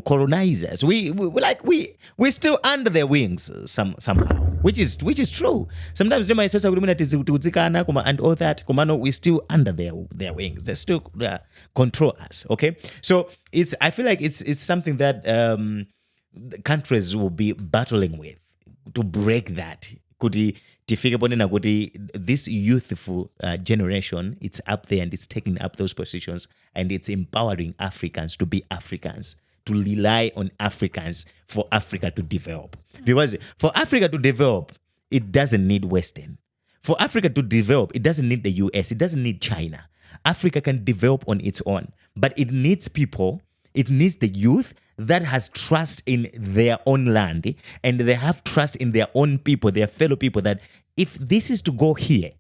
colonize us. We're still under their wings somehow, which is true. Sometimes they might say and all that. We're still under their wings. They still control us. Okay, so I feel like it's something that countries will be battling with to break that. This youthful generation, it's up there and it's taking up those positions and it's empowering Africans to be Africans, to rely on Africans for Africa to develop. Because for Africa to develop, it doesn't need Western. For Africa to develop, it doesn't need the US, it doesn't need China. Africa can develop on its own, but it needs people, it needs the youth that has trust in their own land and they have trust in their own people, their fellow people, that if this is to go here,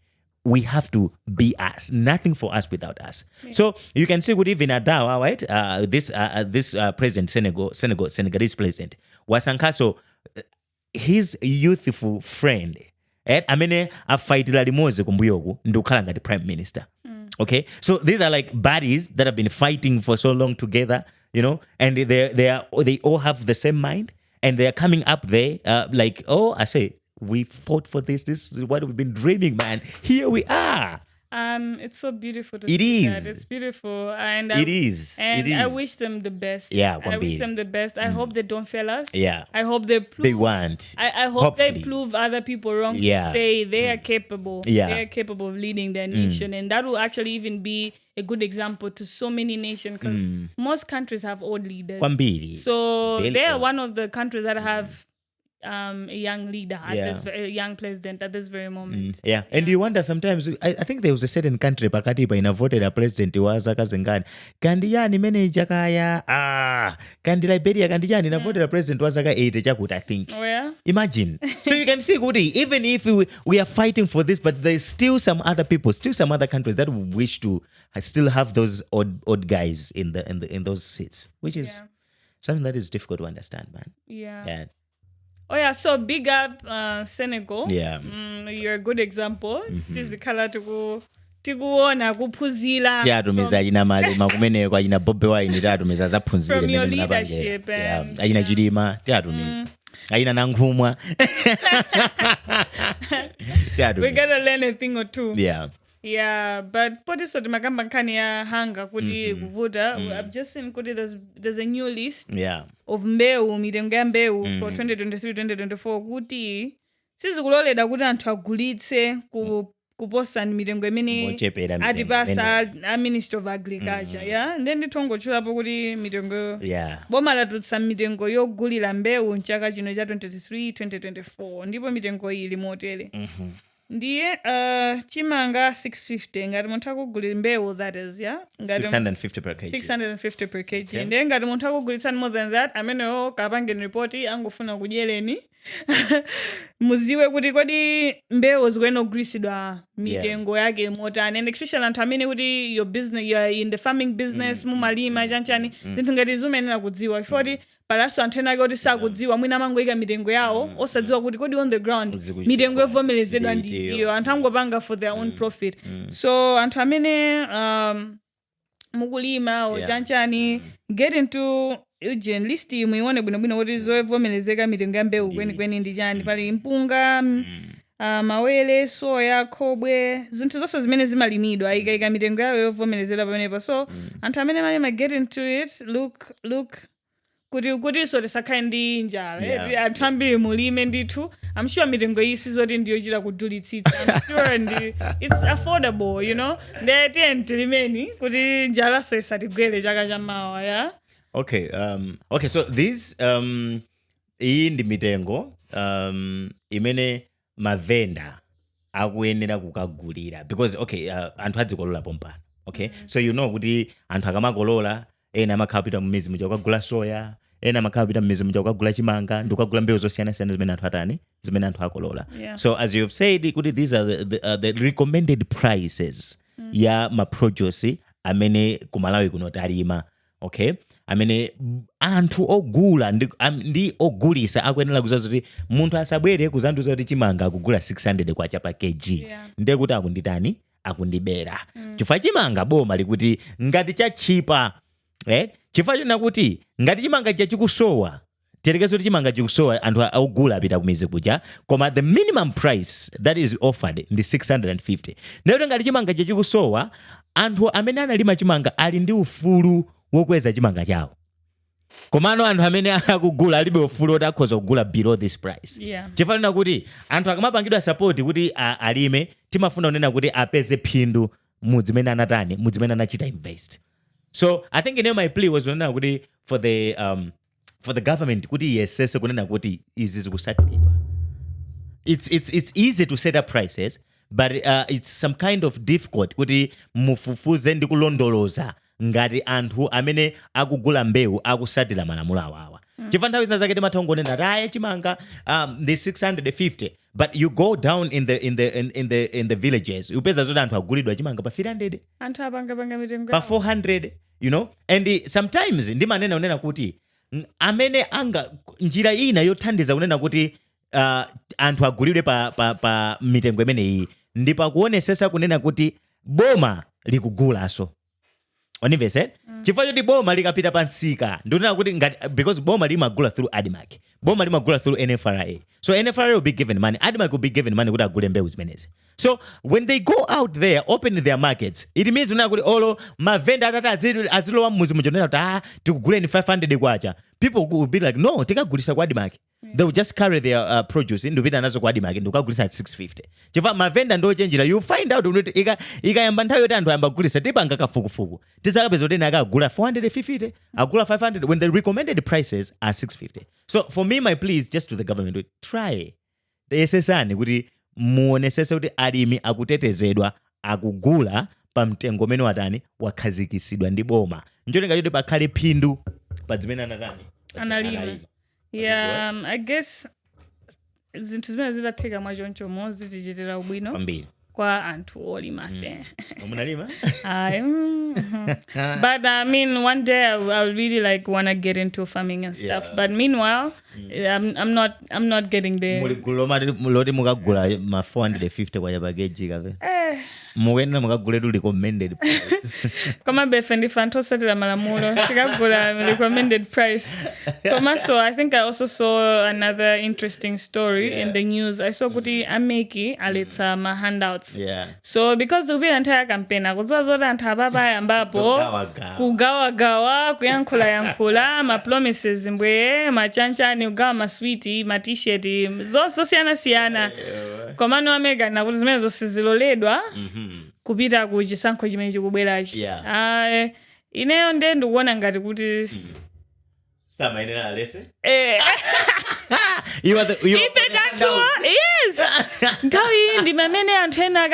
we have to be us. Nothing for us without us. Yeah. So you can see, good even Adawa, right? This president, Senegalese president, Wasankaso, his youthful friend, amene afaitira limoze kumbuyoku ndukhala ngati prime minister. Okay, so these are like buddies that have been fighting for so long together, you know, and they all have the same mind, and they are coming up there I say, we fought for this. This is what we've been dreaming, man. Here we are. It's so beautiful to see that. It's beautiful. And it is. I wish them the best. Yeah, I wish them the best. I hope they don't fail us. Yeah. I hope they prove. They want. I hope hopefully they prove other people wrong. Yeah. Say they are capable. Yeah. They are capable of leading their nation. And that will actually even be a good example to so many nations, because most countries have old leaders. So they are one of the countries that have a young leader, a young president at this very moment. And you wonder sometimes, I think there was a certain country pakatipa inavoted a president was akazengani kandi yani manager kaya kandi Liberia kandi yani inavoted a president was aka 8 chakuti, I think. Imagine. So you can see, Goody, even if we are fighting for this, but there's still some other people, still some other countries that wish to still have those odd guys in those seats, which is something that is difficult to understand, man. So big up Senegal. You're a good example. This is color tikuona kuphuzila yatumeza ina malema kumene kwa ina Bobi Wine tatumeza zaphunzire from your leadership aina chilima tatumeza aina nankhumwa we gotta learn a thing or two. But potiso timakamba nkhani ya hanga kuti kuvuta. I've just seen kuti there's a new list of mbewu, mitengo ya mbewu for 2023-2024 kuti sizikuloleda kuti anthu agulitse kuposa mitengo imene atipasa a Ministry of Agriculture. Then nditongochulapo kuti mitengo boma latutsa mitengo yogulira mbewu mchaka chino cha 2023-2024 ndipo mitengo ili motere. ndiye chimanga 650 ngati munthu akugulira mbewu, that is, yeah, 650 per kg. 650 per kg. Ndiye ngati munthu akugulitsa more than that, amenewo kapangeni report angofuna kudyereni muziwe kuti kodi mbewu zikuyenera kugulitsidwa mitengo yake motani, and especially anthu amene kuti your business, you are in the farming business, mumalima chanchani, zinthu ngati zimenera kudziwa ifoti palaso anthu ena ake kuti sakudziwa mwina amangoyika mitengo yawo osadziwa kuti kodi on the ground mitengo yovomerezedwa ndiyo, anthu angopanga for their own profit. So anthu amene mukulima o chanchani, get into urgent list muione bwinobwino kuti zovomerezeka mitengo ya mbewu kwenikweni ndi chani. Pali mpunga, mawele, soya, khobwe, zinthu zonse zimene zimalimidwa ayikayika mitengo yawo yovomerezedwa pamenepo. So anthu amene mali get into it, look kuti so tisakhale ndi njala. Anthu ambiri mulime ndithu, I'm sure mitengo iyi sizoti ndiyochita kudulitsitsa, I'm sure it's affordable, you know. Ndiye tilimeni kuti njala so isatigwere chaka chamawa, yeah. Okay, so this iyi ndi mitengo imene mavenda akuyenera kukagulira, because anthu adzikolola pompano. Okay, so you know kuti anthu akamakolola ena amakhala mmizi muja kukagula soya, ena amakhala mmizi muja kukagula chimanga, ndi kukagula mbewu zosiyanasiyana zimene anthu atani, zimene anthu akolola. So as you have said, kuti these are the recommended prices ya maproduce amene ku Malawi kuno talima. Okay, amene anthu ogula ndi ogulisa akuyenera kuzaza kuti munthu asabwere kuzanduza kuti chimanga akugula 600 kwacha pa kg. Ndiye kuti akunditani, akundibera. Chifukwa chimanga boma likuti ngati chachipa, chifukwa chona kuti ngati chimanga chachikusowa, terekezo kuti chimanga chikusowa anthu ogula apita kumizi kuja, koma the minimum price that is offered ndi 650. Ndiye ngati chimanga chachikusowa, anthu amene analima chimanga ali ndi ufulu wokweza chimanga chawo. Komano anthu amene akugula alibe ufulu oti akhoza kugula below this price. Chifukwa kuti anthu akamapangidwa support kuti alime, timafuna kunena kuti apeze phindu mudzimene anatani, mudzimene anachita invest. So I think my plea was kunena kuti for the government kuti yesese kunena kuti izi zikusatidwa. It's easy to set up prices, but it's some kind of difficult kuti mufufuze ndi kulondoloza ngati anthu amene akugula mbewu akusatira malamulo awawa. Chifukwa nthawi zina zake timathongonena chimanga the 650, but you go down in the villages, upeza zoti anthu agulidwa chimanga pa 300, anthu apanga mitengo pa 400, you know. And sometimes ndimanena unena kuti amene anga njira ina yothandiza kunena kuti anthu agulidwe pa mitengo imene iyi ndi pakuonesesa kunena kuti boma likugulaso. Wanimvese? Chifukwa choti boma likapita pansika ndionena kuti ngati, because boma limagula through ADMAC, boma limagula through NFRA, so NFRA will be given money, ADMAC will be given money kuti agule mbewu zimenezi. So when they go out there open their markets, it means unena kuti olo mavenda atati azilowa mmuzi mujonera kuti tikuguleni 500 kwacha, people will be like no, tikagulisa kwa ADMAC. They will just carry their produce ndupita nazo kwa ADMAC ndikagulisa at 650. Chifukwa mavenda ndo chenjira, you find out kuti ikayamba nthawi yoti anthu ayamba kugulisa tipanga kafukufuku tizakapeza kuti akagula 450, agula 500 when the recommended prices are 650. So for me, my plea is just to the government to try yesesani kuti muonesese kuti alimi akutetezedwa, akugula pa mtengo umene watani wakhazikisidwa ndi boma. Njotenga choti pakhale phindu pa zimene anatani analima. Yeah, I guess zinthu zimene zitatheka mwachoncho mozi tichitira ubwino kwambiri kwa anthu olima fe. Munalima? But I mean, one day I'll really like wanna get into farming and stuff. But meanwhile, I'm not getting there. Muloti mukagula ma 450 kwa yabageji kabe. Muwena mukagula recommended price. Kama befe ndi fantosatira malamulo tikagula recommended price. Kama so I think I also saw another interesting story in the news. I saw kuti ameki aleta ma handouts. So because there will be an entire campaign akuzoza anthu apapa ambapo kugawa kuyankhula ma promises mbwe machanchani ugawa ma sweet ma t-shirt zosiyana komano amega na kuti zimene zosiziloledwa kupita ku chisankho chimene chikubwerachi. Ineyo nde ndikuona ngati kuti samayenera alese. Yes. nthawi ndi mamene anthu ena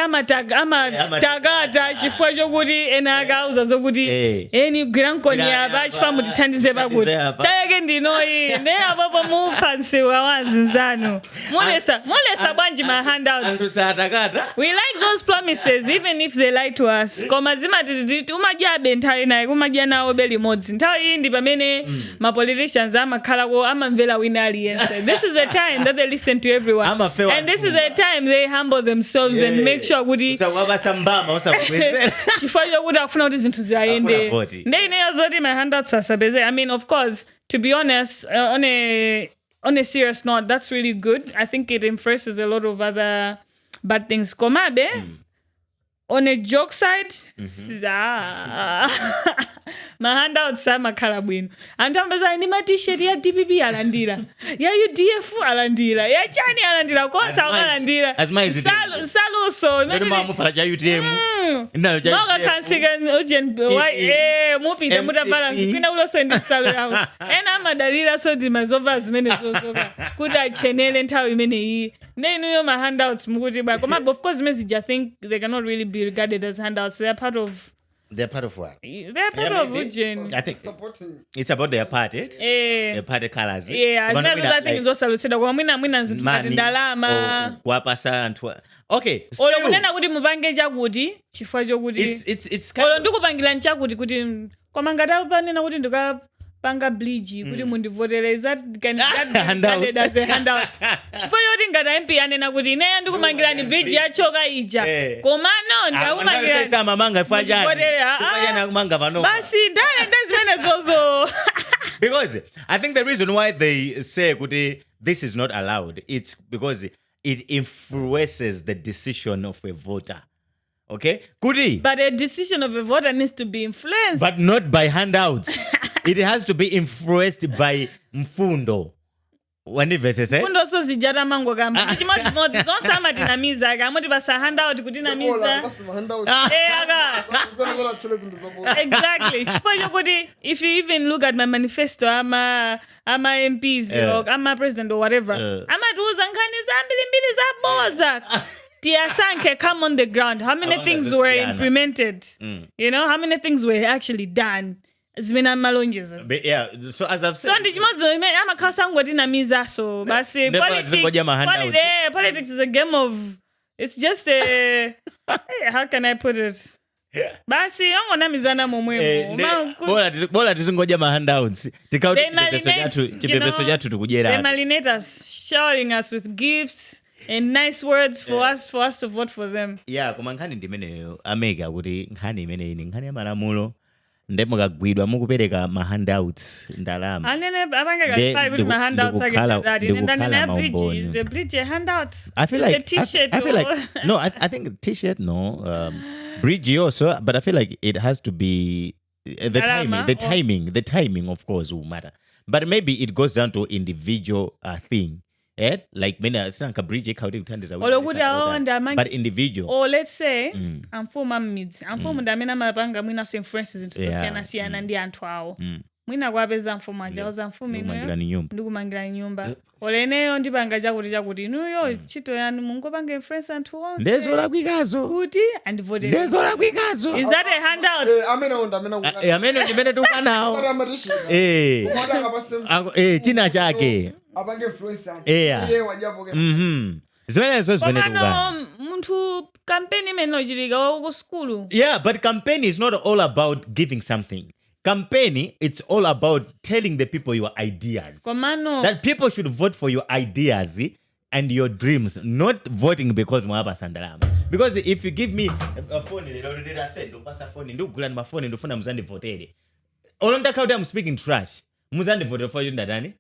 amatakata chifukwa chokuti ena akauza zokuti eni gwira nkoni apa chifukwa mutithandize pakuti tayeke ndinoyi ne apopo mupha nsiwa wanzinzanu molesa bwanji ma handouts. We like those promises even if they lie to us. Koma zimati umajabe nthawi naye kumadya nawo beli modzi. Nthawi ndi pamene ma politicians amakhala ko amamvera wina aliyense. This is the time that they listen to everyone. And this is the time they humble themselves and make sure kuti chifukwa chokuti akufuna kuti zinthu ziyende. Ndeyineyo zoti my handouts asabeze. I mean, of course, to be honest, on a serious note, that's really good. I think it enforces a lot of other bad things. Komabe, on a joke side, my handouts are makhala bwino. Antambaza ni ma t-shirt ya DPP alandira. Ya UDF alandira. Ya chani alandira. Konsa alandira. Saluso. Ndio mufala cha UTM. Moga kansika urgent. Mupita muta balance. Kwina uloso ndi salo yawo. Ena madalira so di mazova zimene zozoka. Kuda chenele nthawi imene iyi. Nenu my handouts mukuti ba. Koma of course message I think they cannot really be regarded as handouts. They're part of what? They're part of Ujin. I think it's about their party. Their party colors. Yeah, as much as I think it's also lucida kwa mwina zintukati ndalama. Kuwapasa anthu. Okay. Olo kunena kuti mupange chakuti chifukwa chokuti. It's kind olo ndikupangira nchakuti kuti koma ngati panena kuti ndikapanga bleach kuti mundivotere is that can that as a handout. Chifukwa yoti ngati MP anena kuti ineyo ndikumangirani bleach yachoka ija. Koma no ndakumangirani. Sasa mamanga fajani. Fajana kumanga pano. Basi ndazimene zozo. Because I think the reason why they say kuti this is not allowed, it's because it influences the decision of a voter. Okay? Kudi. But a decision of a voter needs to be influenced. But not by handouts. It has to be influenced by mfundo. Mfundo so zijara mango gamba. Chimodzi zonse amadinamiza gamuti basa handout kudinamiza. Exactly. Chifukwa kuti if you even look at my manifesto, I'm a MPs or I'm a president or whatever. Amatuza nkhani zambiri zaboza. Tiasanke come on the ground. How many things were implemented? You know, how many things were actually done? Zimena malonjes. Yeah, so as I've said. So ndichimodzo amakhala ngodinamiza so basi politics is a game of it's just a how can I put it? Basi angonamizana momwemo. Bola tizingoja ma handouts. Tikauti chipepeso chatu tukujera. They malinate us, showering us with gifts and nice words for us to vote for them. Yeah, koma nkhani ndimeneyo amega kuti nkhani imene ini nkhani ya malamulo ndemukagwidwa mukupereka ma handouts ndalama. Anene abanga ga kuti ma handouts agedadi ndandana bridge is a bridge handout. I feel like a t-shirt. I feel like no, I think t-shirt no. Bridge also, but I feel like it has to be the timing of course will matter. But maybe it goes down to individual thing. Like many sanka bridge kauti kutandiza but individual. Or let's say I'm for mids. I'm for ndamena mapanga mwina so influences into siyana ndi anthu awo. Mwina kwapeza mfuma jaoza mfumi ndikumangira nyumba. Oleneyo ndipanga chakuti inuyo chito yanu mungopange influence anthu onse. Ndezola kwikazo. Kuti and vote. Ndezola kwikazo. Is that a handout? Amene ndimene tukanawo. China chake. Abange influence anthu. Wajapoke. Zimenezo zimene tukana. Muntu campaign imene ochitika ku school. Yeah, but campaign is not all about giving something. Campaigning, it's all about telling the people your ideas. Komano. That people should vote for your ideas and your dreams, not voting because mwapa sandalama. Because if you give me a phone, I said, don't pass a phone, don't go my phone, don't phone muzandi vote. Olonda kauda I'm speaking trash. Muzandi vote for you ndadani.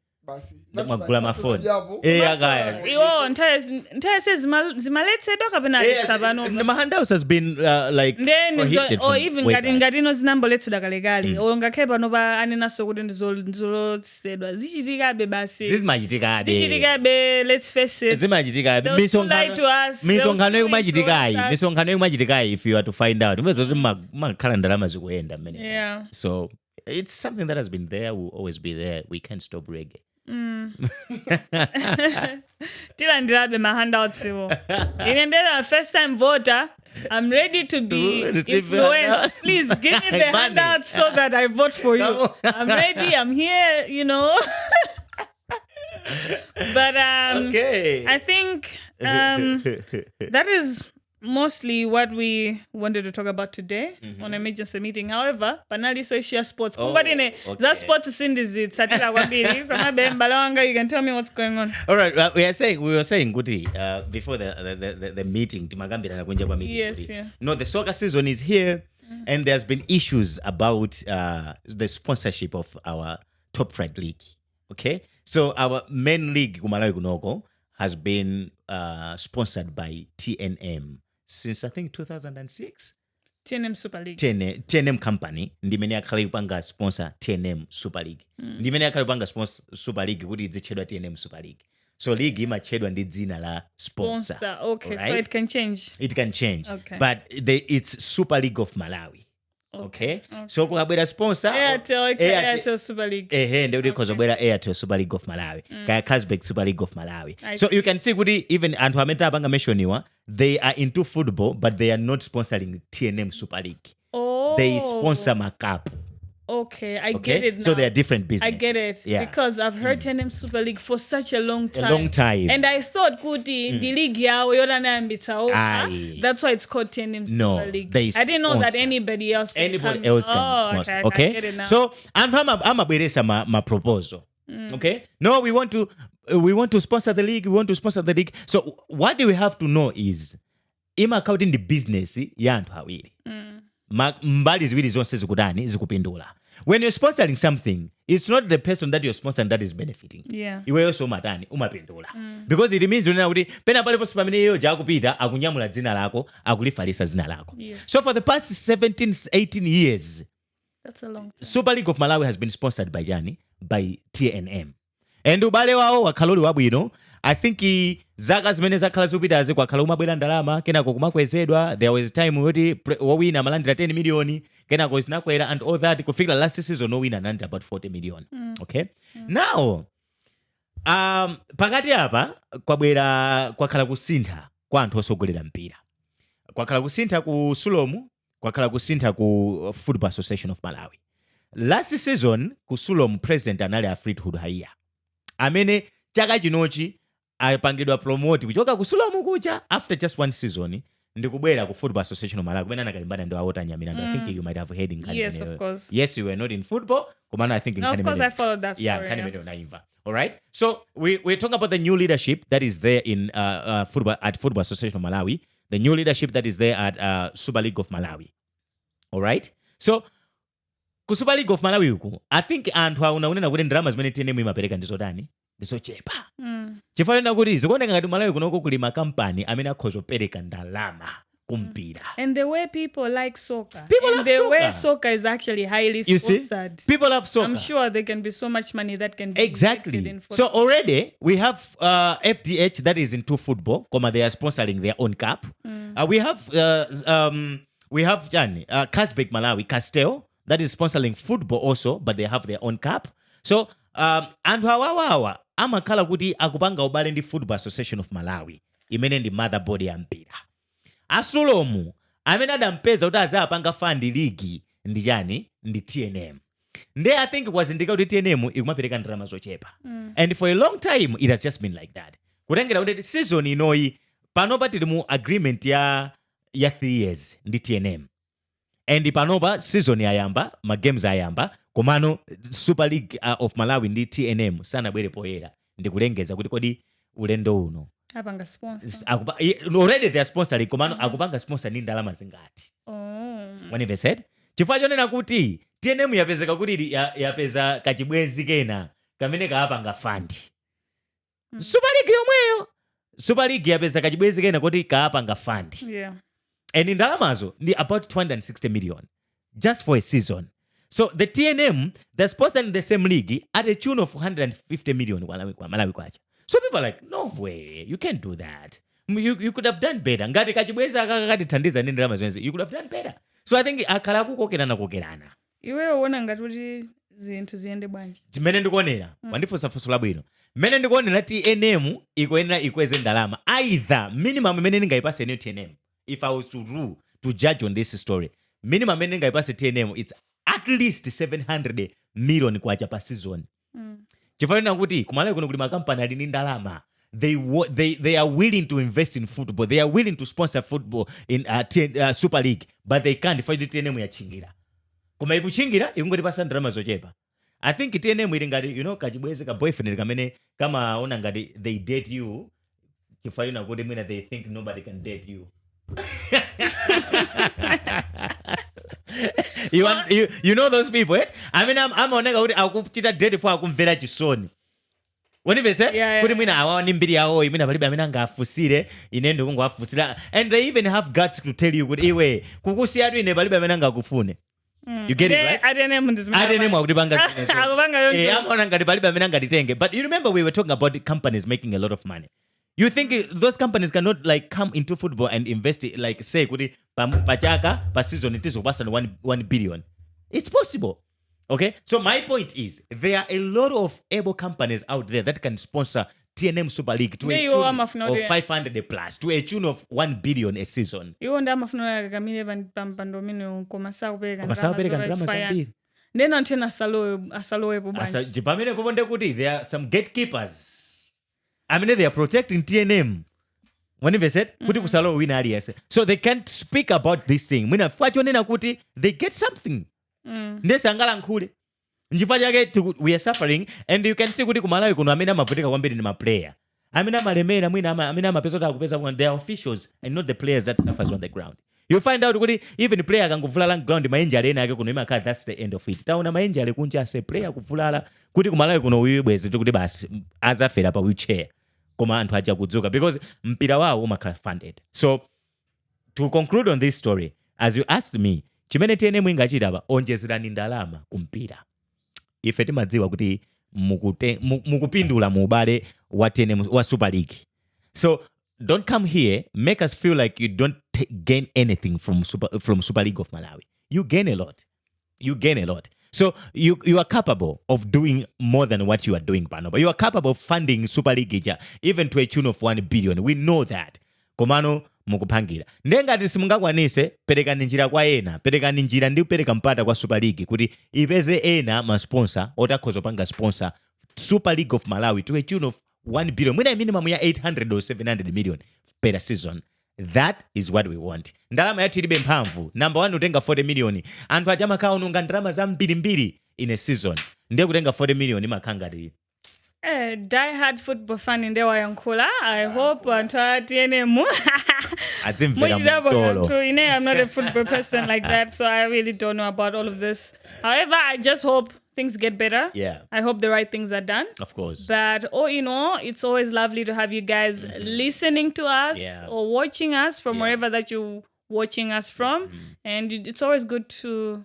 Magula mafoni. Guys. Iwo ntayese zimaletse doka pena sabano. The handouts has been like prohibited or even ngatino zinamboletsa dakalekale. Or ngakhepa noba anena so kuti ndizolotsedwa. Zichitikabe basi. Zichitikabe, let's face it. Zimachitikabe. Misonkhano kumachitikayi if you are to find out. Mwezo makhala ndalama zikuenda mene. Yeah. So it's something that has been there, will always be there. We can't stop reggae. Tilandirabe my handouts. In a first time voter, I'm ready to be influenced. Please give me the handouts so that I vote for you. I'm ready. I'm here, But I think that is mostly what we wanted to talk about today on emergency meeting. However, panali social sports. That sports is in this. You can tell me what's going on. All right, we were saying, Guti, before the meeting. Yes, yeah. No, the soccer season is here, and there's been issues about the sponsorship of our top flight league. Okay, so our main league, Malawi Kunoko, has been sponsored by TNM since I think 2006. TNM Super League. TNM company ndimene akhalipanga sponsor TNM Super League. Ndimene akhalipanga sponsor Super League kuti idzichedwa TNM Super League. So league imachedwa ndi dzina la sponsor. Okay, right? So it can change. It can change. Okay. But it's Super League of Malawi. Okay. So kukabwera sponsor Airtel Super League. Ndikuti kozobwera Airtel Super League of Malawi. Kaya Kazbek Super League of Malawi. So you can see kuti even anthu amene apanga mentioniwa, they are into football but they are not sponsoring TNM Super League. They sponsor Macap. Okay, I get it now. So they are different businesses. I get it. Yeah. Because I've heard TNM Super League for such a long time. A long time. And I thought, Kuti, the league that's why it's called TNM Super League. I didn't know that anybody else can sponsor. Okay. I get it now. So, I'm abweresa my proposal. Okay? No, we want to sponsor the league. We want to sponsor the league. So, what do we have to know is, ima counting the business ya anthu awiri. Mbali ziwiri zonse zikupindula. When you're sponsoring something, it's not the person that you're sponsoring that is benefiting. Yeah. Iweyo so matani umapindula. Because it means unena kuti pena palipo pamene iyo jakupita akunyamula dzina lako, akulifalisa dzina lako. Yes. So for the past 18 years, that's a long time. Super League of Malawi has been sponsored by TNM. And ubale wao wakhaloli wabwino, I think zaka zimene zakhala zopitazi kwakhala umabwera ndalama kenako kumakwezedwa. There was a time wowina amalandira 10 million kenako zinakwera and all that kufikira last season wowina analandira about 40 million. Okay? Now pakati apa kwakhala kusintha kwa anthu osogolera mpira. Kwakhala kusintha ku Sulomu, kwakhala kusintha ku Football Association of Malawi. Last season ku Sulomu president anali Afrithood Haiya, amene chaka chinochi apangidwa promote kuchoka ku Sulomu kucha after just one season ndikubwera ku Football Association of Malawi kumene anakalimbana ndi awotanyamira. I think you might have heard in Cardinal. Yes, of course. Yes, you were not in football. Kumana, I think in Of course, I followed that story. Yeah. All right. So we're talking about the new leadership that is there in Football Association of Malawi. The new leadership that is there at Super League of Malawi. All right. So ku Super League of Malawi uku, I think anthu aunena kuti ndalama zimene TNM imapereka ndizotani ndizochepa. Chifukwa kuti zikuoneka ngati Malawi kunoko kuli makampani amene akhozopereka ndalama kumpira. And the way people like soccer. Way soccer is actually highly sponsored. People love soccer. I'm sure there can be so much money that can be exactly in football. So already we have FDH that is into football, they are sponsoring their own cup. We have Kazbek Malawi, Castel, that is sponsoring football also, but they have their own cup. So anthu awawawa amakhala kuti akupanga ubale ndi Football Association of Malawi imene ndi motherboard ya mpira. Asulomu amene adampeza kuti azapanga fund league ndi TNM. I think it was indicated kuti TNM ikumapereka ndalama zochepa. And for a long time it has just been like that. Kutengera kuti season inoyi panopa tili mu agreement ya 3 years ndi TNM. And panopa season yayamba, ma games ayamba, komano Super League of Malawi ndi TNM sanabwere poyera ndikulengeza kuti kodi ulendo uno apanga sponsor. Already they are sponsoring komano akupanga sponsor ndi ndalama zingati. When you've said chifukwa chonena kuti TNM yapezeka kuti yapeza kachibwenzi kena kamene kaapanga fund. Super League yomweyo Super League yapeza kachibwenzi kena kuti kaapanga fund. Yeah. And in ndalamazo ndi about 260 million just for a season. So the TNM, they're sponsoring the same league at a tune of 150 million Malawi kwacha. So people are like, no way, you can't do that. You could have done better. Ngati kachibwenza akakatithandiza ndi ndalama zonse, you could have done better. So I think akhala kukokerana. Iwe uona ngati kuti zinthu ziyende bwanji. Chimene ndikuonera wandifunsa funso labwino. Mmene ndikuonera TNM ikuyenera ikweze ndalama. Either minimum imene ndingayipase new TNM, if I was to judge on this story, minimum imene ndingayipase TNM, it's at least 700 million kwacha per season. Chifukwa kuti kumalawi kuno kuli makampani ali ndi ndalama. They are willing to invest in football. They are willing to sponsor football in Super League, but they can't find the TNM yachingira. Koma ikuchingira ikungotipasa ndalama zochepa. I think TNM ili ngati kachibweze ka boyfriend kamene kama ona ngati they date you. Chifukwa kuti mwina they think nobody can date you. you know those people, eh? I mean I'm oneka kuti akuchita date for akumvera chisoni. Wanipese? Kuti mwina awani mbiri yawo imina palibe amene angafusire ine ndikungwafusira, and they even have guts to tell you kuti iwe kukusiya tu ine palibe amene angakufune. You get it, right? ATNM akutipanga zine. Amona ngati palibe amene angatitenge. But you remember we were talking about the companies making a lot of money. You think those companies cannot come into football and invest it, say kuti pachaka pa season it is over 1 billion? It's possible. Okay? So my point is there are a lot of able companies out there that can sponsor TNM Super League to a tune of 500 plus, to a tune of 1 billion a season. You nda mafunwa kamile pandomino komasaupereka ndalama zambiri. Ndena ntena asalowe po banchi. Jipamene kubonde kuti there are some gatekeepers. I mean, they are protecting TNM. When they said, kuti kusalo wina aliyese. So they can't speak about this thing. Mwina facho nena kuti they get something. Ndesa angala nkule. Njifa jake we are suffering, and you can see kuti kumalawi kuno amene amavutika kwambiri ni maplayer. Amene amalemera mwina amene amapesa kupeza when they are officials and not the players that suffers on the ground. You find out kuti even player akanguvulala ground mainjali ena yake kuno imakhala that's the end of it. Taona mainjali kunja ase player kuvulala kuti kumalawi kuno uyibweze kuti basi azafera pa wheelchair. Koma anthu aja kudzuka because mpira wawo umakhala funded. So to conclude on this story, as you asked me, chimene TNM ingachita apa onjezerani ndalama kumpira. Ife timadziwa kuti mukupindula mu ubale wa TNM wa Super League. So don't come here make us feel like you don't gain anything from Super League of Malawi. You gain a lot. So you are capable of doing more than what you are doing, Pano. But you are capable of funding Super League even to a tune of 1 billion. We know that. Komano mukupangira. Ndengati simungakwanise perekani njira kwa ena. Perekani njira ndi pereka mpata kwa Super League kuti ipeze ena ma sponsor otakhoza panga sponsor Super League of Malawi to a tune of 1 billion. Mwina minimum ya 800 or 700 million per season. That is what we want. Ndalama yathu ilibe mphamvu. Number 1 utenga 40 million. Anthu ajama kaununga ndalama za mbiri in a season. Ndiye kutenga 40 million imakhangati. Die hard football fan in Dewa Yankula. I hope anthu TNM. I'm not a football person like that, so I really don't know about all of this. However, I just hope things get better. Yeah. I hope the right things are done. Of course. But it's always lovely to have you guys listening to us or watching us from wherever that you're watching us from. And it's always good to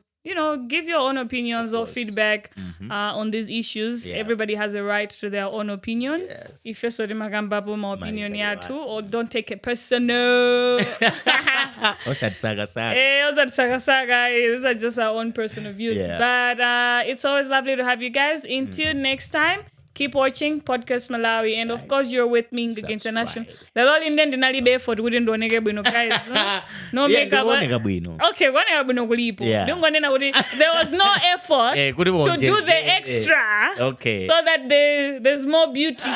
give your own opinions or feedback on these issues. Yeah. Everybody has a right to their own opinion. Yes. If you're sorry, my opinion here too, or don't take it personal. Osad saga. These are just our own personal views. Yeah. But it's always lovely to have you guys. Until next time, keep watching Podcastmalawi, and of course you're with me Ngugi International. The Lord in the Nalibe for wouldn't do bueno guys. No makeup. Okay, there was no effort to do the extra. Okay. So that there's more beauty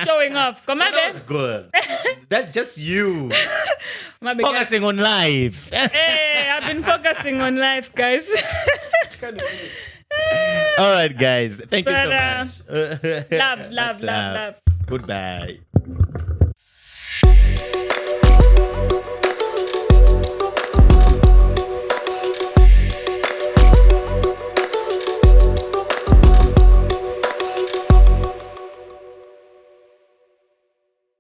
showing off. Come on, that's good. That's just you focusing on life. Hey, I've been focusing on life, guys. All right, guys. Thank you so much. Love. Goodbye.